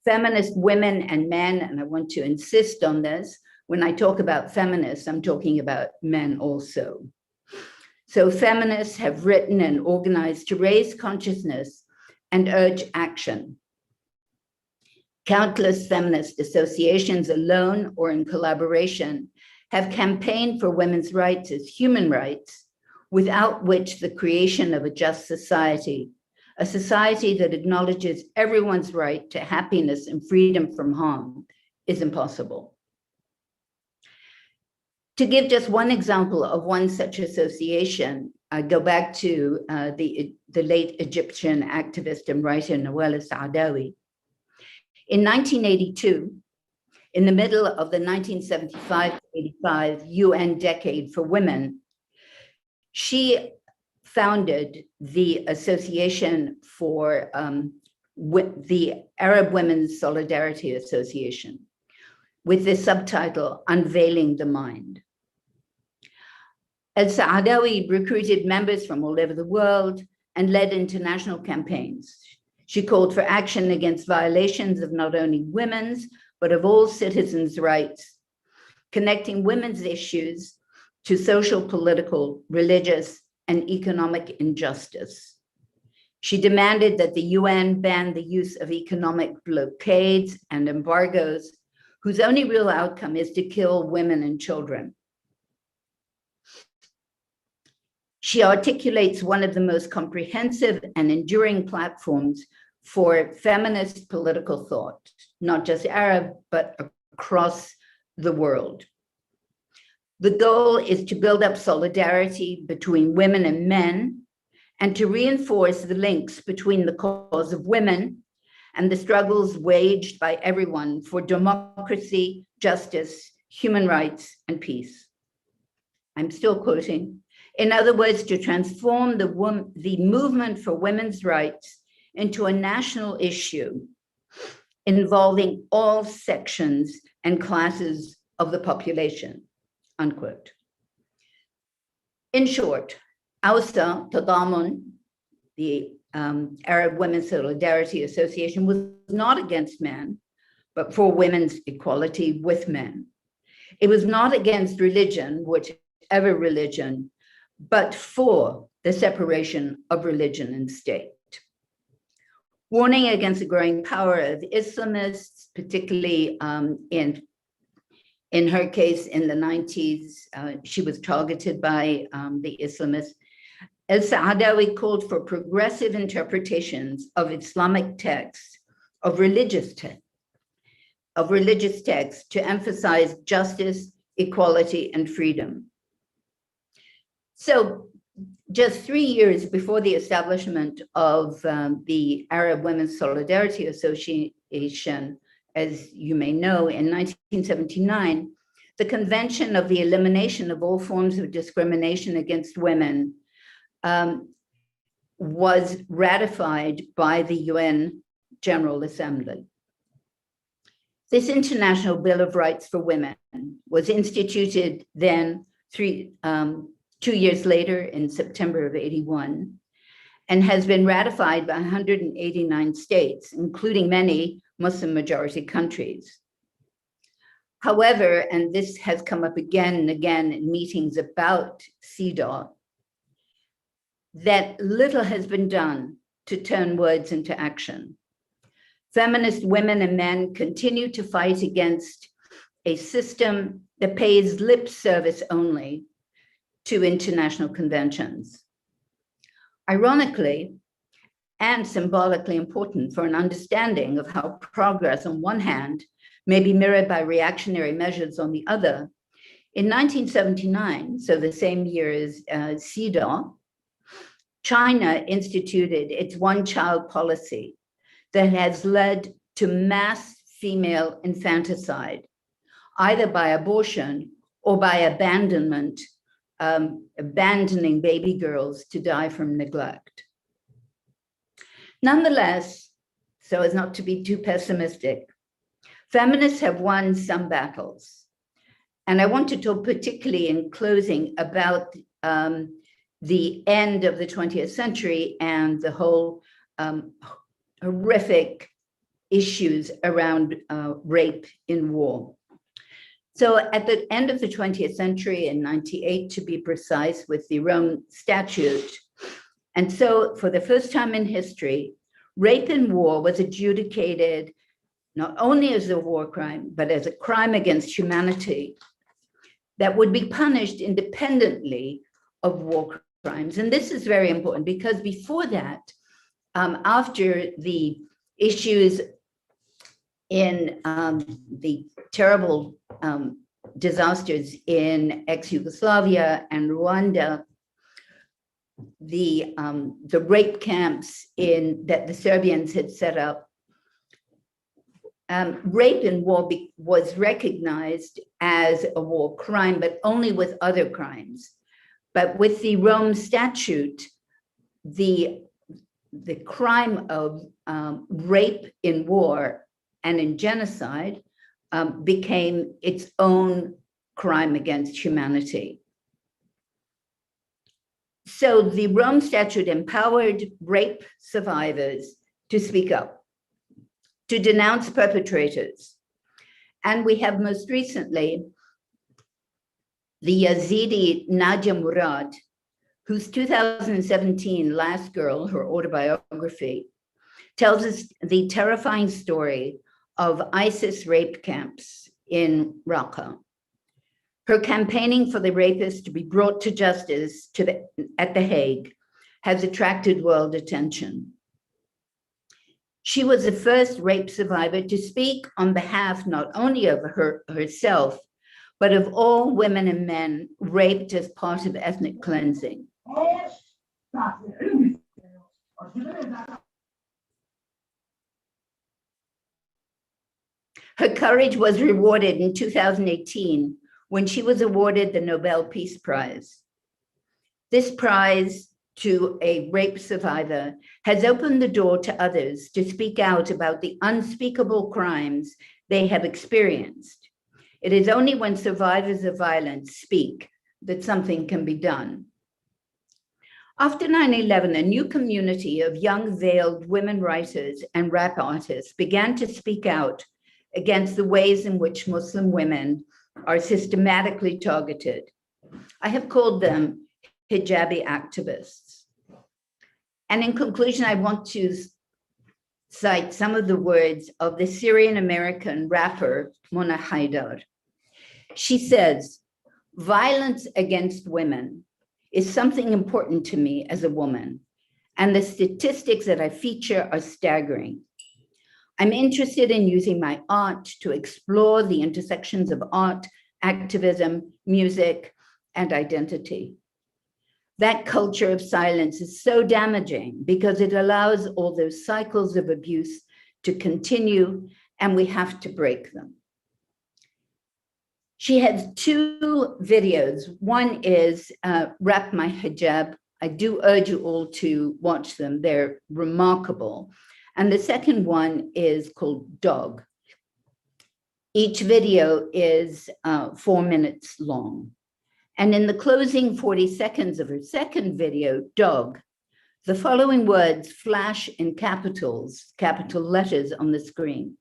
F: Feminist women and men, and I want to insist on this, when I talk about feminists, I'm talking about men also. So feminists have written and organized to raise consciousness and urge action. Countless feminist associations alone or in collaboration have campaigned for women's rights as human rights, without which the creation of a just society, a society that acknowledges everyone's right to happiness and freedom from harm, is impossible. To give just one example of one such association, I go back to the late Egyptian activist and writer Nawal Saadawi. In 1982, in the middle of the 1975-85 UN Decade for Women, she founded the Association for the Arab Women's Solidarity Association with the subtitle, Unveiling the Mind. Al-Saadawi recruited members from all over the world and led international campaigns. She called for action against violations of not only women's, but of all citizens' rights, connecting women's issues to social, political, religious, and economic injustice. She demanded that the UN ban the use of economic blockades and embargoes, whose only real outcome is to kill women and children. She articulates one of the most comprehensive and enduring platforms for feminist political thought, not just Arab, but across the world. The goal is to build up solidarity between women and men, and to reinforce the links between the cause of women and the struggles waged by everyone for democracy, justice, human rights, and peace. I'm still quoting. In other words, to transform the movement for women's rights into a national issue involving all sections and classes of the population, unquote. In short, AUSA Tadamun, the Arab Women's Solidarity Association, was not against men, but for women's equality with men. It was not against religion, whichever religion, but for the separation of religion and state. Warning against the growing power of Islamists, particularly in her case in the 90s, she was targeted by the Islamists. El-Saadawi called for progressive interpretations of Islamic texts, of religious texts to emphasize justice, equality, and freedom. So just 3 years before the establishment of the Arab Women's Solidarity Association, as you may know, in 1979, the Convention of the Elimination of All Forms of Discrimination Against Women was ratified by the UN General Assembly. This International Bill of Rights for Women was instituted then 2 years later in September of '81, and has been ratified by 189 states, including many Muslim majority countries. However, and this has come up again and again in meetings about CEDAW, that little has been done to turn words into action. Feminist women and men continue to fight against a system that pays lip service only to international conventions. Ironically, and symbolically important for an understanding of how progress on one hand may be mirrored by reactionary measures on the other, in 1979, so the same year as CEDAW, China instituted its one-child policy that has led to mass female infanticide, either by abortion or by abandonment, abandoning baby girls to die from neglect. Nonetheless, so as not to be too pessimistic, Feminists have won some battles. And I want to talk particularly in closing about the end of the 20th century and the whole horrific issues around rape in war. So at the end of the 20th century, in 98 to be precise, with the Rome Statute, and so for the first time in history, rape in war was adjudicated not only as a war crime, but as a crime against humanity that would be punished independently of war crimes. And this is very important because before that, after the issues in the terrible disasters in ex-Yugoslavia and Rwanda, the rape camps that the Serbians had set up, rape in war was recognized as a war crime, but only with other crimes. But with the Rome Statute, the crime of rape in war and in genocide became its own crime against humanity. So the Rome Statute empowered rape survivors to speak up, to denounce perpetrators. And we have most recently the Yazidi Nadia Murad, whose 2017 Last Girl, her autobiography, tells us the terrifying story of ISIS rape camps in Raqqa. Her campaigning for the rapists to be brought to justice at The Hague has attracted world attention. She was the first rape survivor to speak on behalf not only of herself, but of all women and men raped as part of ethnic cleansing. Her courage was rewarded in 2018 when she was awarded the Nobel Peace Prize. This prize to a rape survivor has opened the door to others to speak out about the unspeakable crimes they have experienced. It is only when survivors of violence speak that something can be done. After 9/11, a new community of young veiled women writers and rap artists began to speak out against the ways in which Muslim women are systematically targeted. I have called them hijabi activists. And in conclusion, I want to cite some of the words of the Syrian-American rapper Mona Haidar. She says, "Violence against women is something important to me as a woman, and the statistics that I feature are staggering. I'm interested in using my art to explore the intersections of art, activism, music, and identity. That culture of silence is so damaging because it allows all those cycles of abuse to continue, and we have to break them." She has two videos. One is Wrap My Hijab. I do urge you all to watch them. They're remarkable. And the second one is called Dog. Each video is 4 minutes long. And in the closing 40 seconds of her second video, Dog, the following words flash in capitals, capital letters on the screen.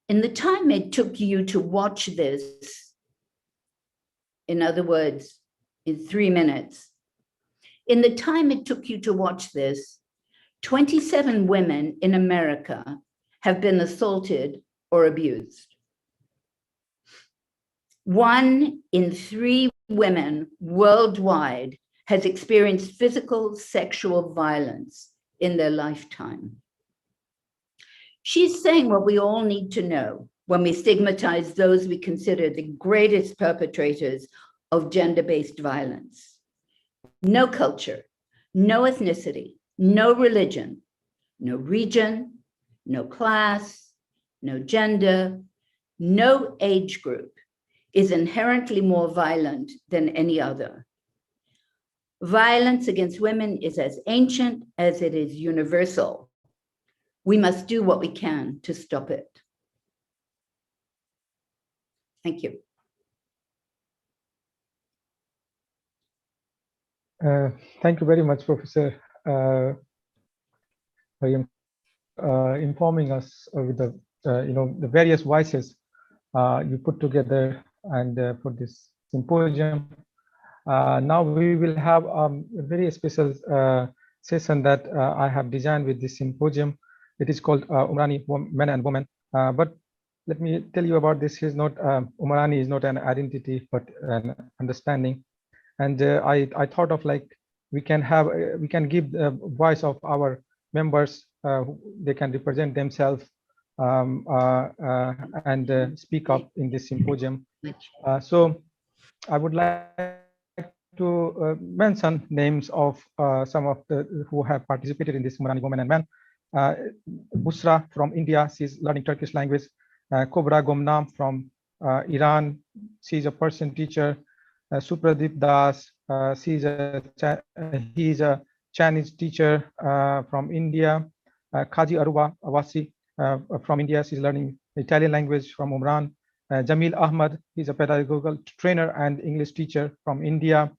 F: "In the time it took you to watch this," in other words, in 3 minutes, "in the time it took you to watch this, 27 women in America have been assaulted or abused. 1 in 3 women worldwide has experienced physical sexual violence in their lifetime." She's saying what we all need to know when we stigmatize those we consider the greatest perpetrators of gender-based violence. No culture, no ethnicity, no religion, no region, no class, no gender, no age group is inherently more violent than any other. Violence against women is as ancient as it is universal. We must do what we can to stop it. Thank you.
A: Thank you very much, Professor Miriam, informing us with the the various voices you put together and for this symposium. Now we will have a very special session that I have designed with this symposium. It is called Umrani Men and Women. But let me tell you about this. Is not Umrani is not an identity, but an understanding. And I thought of like we can give the voice of our members. They can represent themselves and speak up in this symposium. So I would like to mention names of some of the who have participated in this Umrani Women and Men. Busra from India, she's learning Turkish language. Kobra Gomnam from Iran, she's a Persian teacher. Supradip Das, he's a Chinese teacher from India. Kaji Aruba Awasi from India, she's learning Italian language from Umran. Jamil Ahmad, he's a pedagogical trainer and English teacher from India.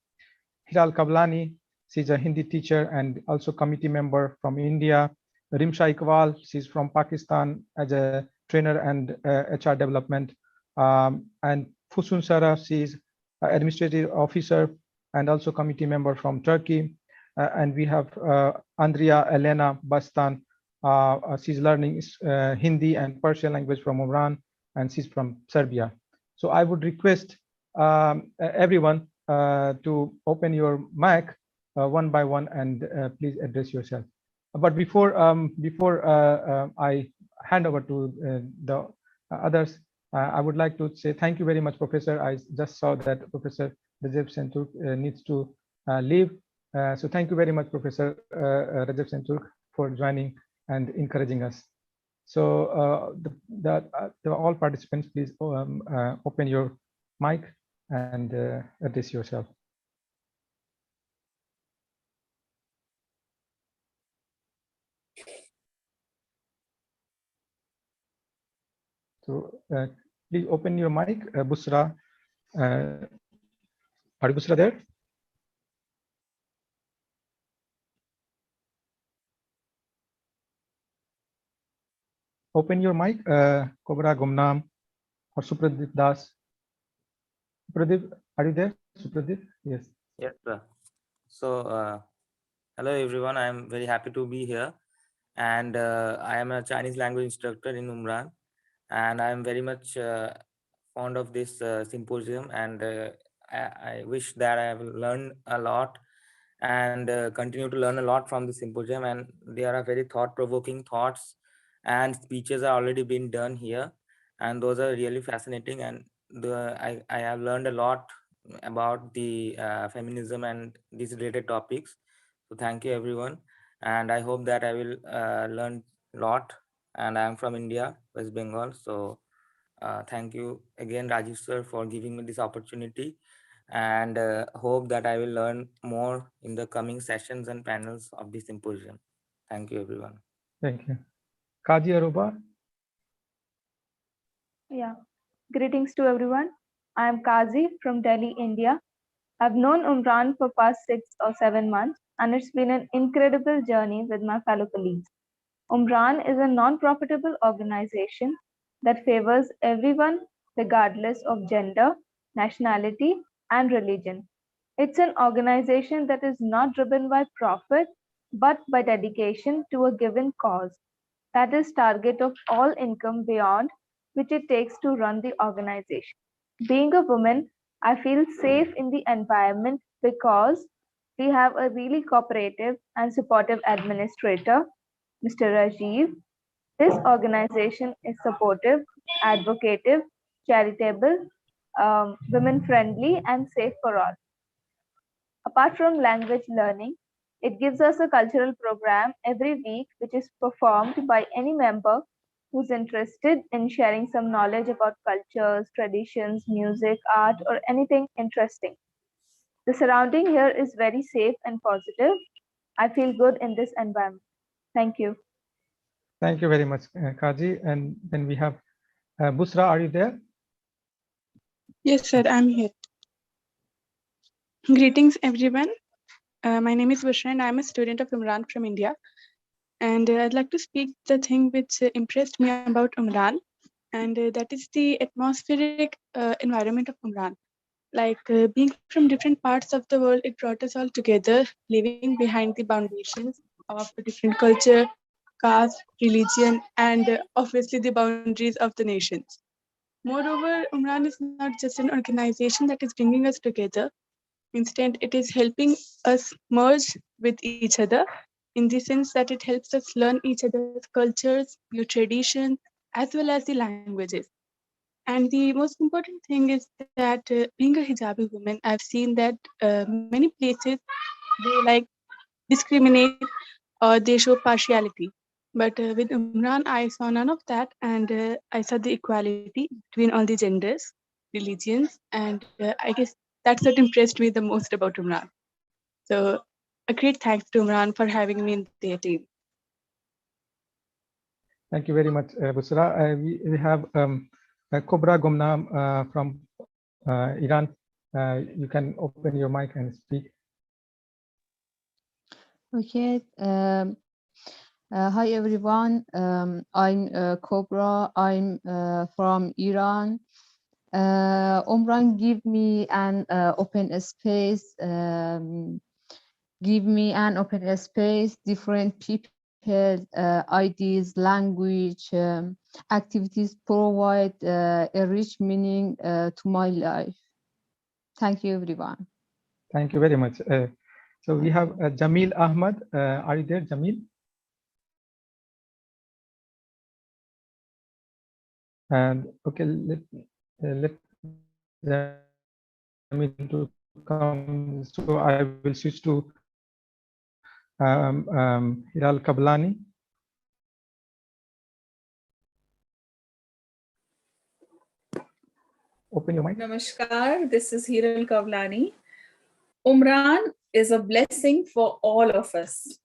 A: Hilal Kablani, she's a Hindi teacher and also committee member from India. Rimsha Iqbal, she's from Pakistan as a trainer and HR development. And Fusun Sara, she's administrative officer and also committee member from Turkey. And we have Andrea Elena Bastan. She's learning Hindi and Persian language from Umran, and she's from Serbia. So I would request everyone to open your mic one by one and please address yourself. But before I hand over to the others, I would like to say thank you very much, Professor. I just saw that Professor Recep Şentürk needs to leave. So thank you very much, Professor Recep Şentürk, for joining and encouraging us. So all participants, please open your mic and address yourself. So please open your mic, Busra. Are you Busra there? Open your mic, Kobra Gumnam or Supradip Das. Supradip, are you there? Supradip, yes.
G: Yes, sir. So, hello everyone. I am very happy to be here, and I am a Chinese language instructor in Umran, and I am very much fond of this symposium, and I wish that I have learned a lot and continue to learn a lot from the symposium. And there are very thought-provoking thoughts and speeches are already been done here, and those are really fascinating. And I have learned a lot about the feminism and these related topics. So thank you everyone, and I hope that I will learn a lot. And I am from India, West Bengal. So thank you again, Rajiv sir, for giving me this opportunity, and hope that I will learn more in the coming sessions and panels of the symposium. Thank you everyone.
A: Thank you. Kaji Aruba.
H: Yeah, greetings to everyone. I am Kazi from Delhi, India. I've known Umran for past 6 or 7 months, and it's been an incredible journey with my fellow colleagues. Umran is a non-profitable organization that favors everyone regardless of gender, nationality, and religion. It's an organization that is not driven by profit, but by dedication to a given cause. That is target of all income beyond which it takes to run the organization. Being a woman, I feel safe in the environment because we have a really cooperative and supportive administrator, Mr. Rajiv. This organization is supportive, advocative, charitable, women-friendly, and safe for all. Apart from language learning, it gives us a cultural program every week which is performed by any member who's interested in sharing some knowledge about cultures, traditions, music, art, or anything interesting. The surrounding here is very safe and positive. I feel good in this environment. Thank you.
A: Thank you very much, Kaji. And then we have Busra, are you there?
I: Yes, sir, I'm here. Greetings, everyone. My name is Bushra and I'm a student of Umran from India. And I'd like to speak the thing which impressed me about Umran, and that is the atmospheric environment of Umran. Like being from different parts of the world, it brought us all together, living behind the foundations of a different culture, caste, religion, and obviously the boundaries of the nations. Moreover, Umran is not just an organization that is bringing us together. Instead, it is helping us merge with each other in the sense that it helps us learn each other's cultures, new traditions, as well as the languages. And the most important thing is that being a hijabi woman, I've seen that many places they like discriminate or they show partiality. But with Umran, I saw none of that, and I saw the equality between all the genders, religions, and I guess that's what impressed me the most about Umran. So, a great thanks to Umran for having me in their team.
A: Thank you very much, Busra. We have Cobra Gomnam from Iran. You can open your mic and speak.
J: Okay. Hi everyone. I'm Cobra. I'm from Iran. Umran give me an open space. Give me an open space. Different people, ideas, language, activities provide a rich meaning to my life. Thank you, everyone.
A: Thank you very much. So we have Jamil Ahmad. Are you there, Jamil? And okay, let Jamil to come. So I will switch to Hilal Kablani. Open your mic.
K: Namaskar, this is Hiral Kavlani. Umran is a blessing for all of us,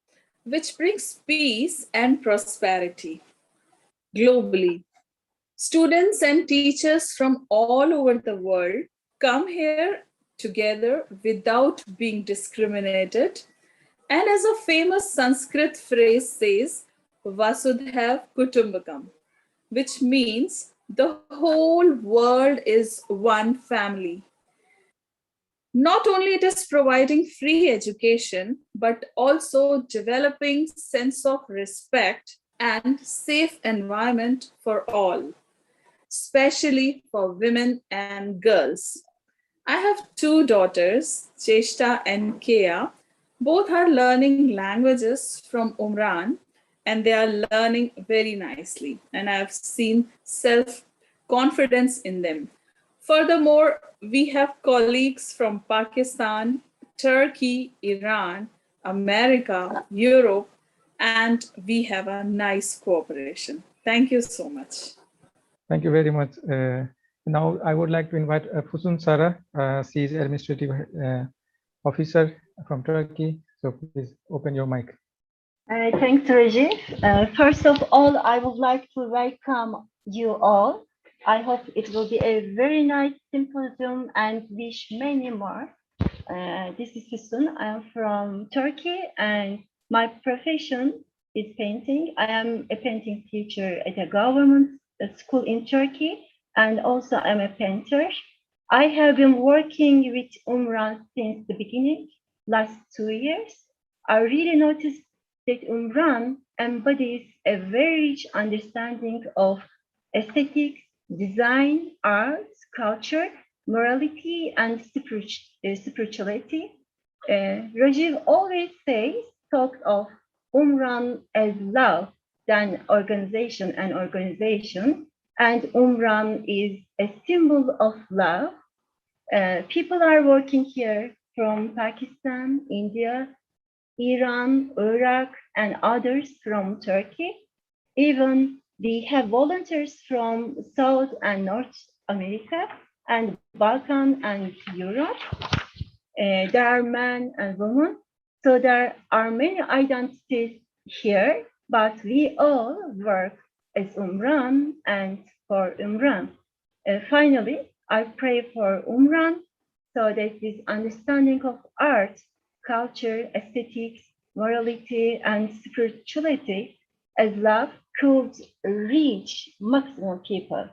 K: which brings peace and prosperity globally. Students and teachers from all over the world come here together without being discriminated. And as a famous Sanskrit phrase says, Vasudhaiv Kutumbakam, which means the whole world is one family. Not only it is providing free education, but also developing sense of respect and safe environment for all, especially for women and girls. I have two daughters, Cheshta and Kea. Both are learning languages from Umran and they are learning very nicely. And I've seen self-confidence in them. Furthermore, we have colleagues from Pakistan, Turkey, Iran, America, Europe, and we have a nice cooperation. Thank you so much.
A: Thank you very much. Now I would like to invite Fusun Sara. She is administrative officer from Turkey. So please open your mic.
L: Thanks, Reggie. First of all, I would like to welcome you all. I hope it will be a very nice symposium and wish many more. This is Füsun. I am from Turkey and my profession is painting. I am a painting teacher at a government school in Turkey and also I'm a painter. I have been working with Umran since the beginning, last 2 years. I really noticed that Umran embodies a very rich understanding of aesthetics, design, arts, culture, morality, and spirituality. Rajiv always talks of Umran as love than organization and organization, and Umran is a symbol of love. People are working here from Pakistan, India, Iran, Iraq, and others from Turkey. Even we have volunteers from South and North America and Balkan and Europe. There are men and women. So there are many identities here, but we all work as Umran and for Umran. Finally, I pray for Umran so that this understanding of art, culture, aesthetics, morality, and spirituality as love could reach maximum people.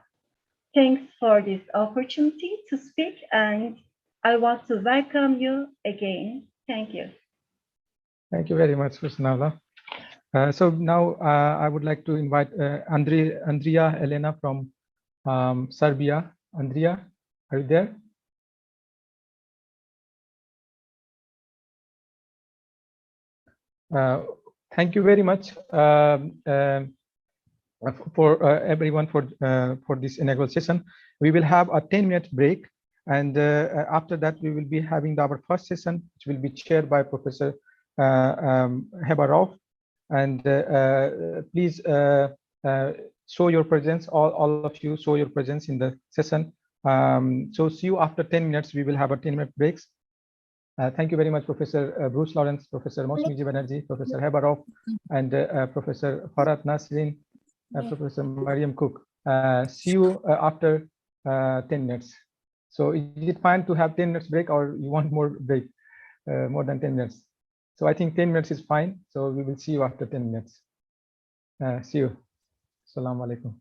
L: Thanks for this opportunity to speak, and I want to welcome you again. Thank you.
A: Thank you very much, Husnala. So now I would like to invite Andrea Elena from Serbia. Andrea, are you there? Thank you very much for everyone for this inaugural session. We will have a 10-minute break, and after that we will be having our first session, which will be chaired by Professor Heba Raouf. And please show your presence, all of you show your presence in the session. So see you after 10 minutes. We will have a 10-minute breaks. Thank you very much, Professor Bruce Lawrence, Professor Mousumi G Banerjee, Professor Heba Raouf, and Professor Farhat Nasrin, Professor Miriam Cooke. See you after 10 minutes. So is it fine to have 10 minutes break, or you want more break, more than 10 minutes? So I think 10 minutes is fine. So we will see you after 10 minutes. See you. Assalamu alaikum.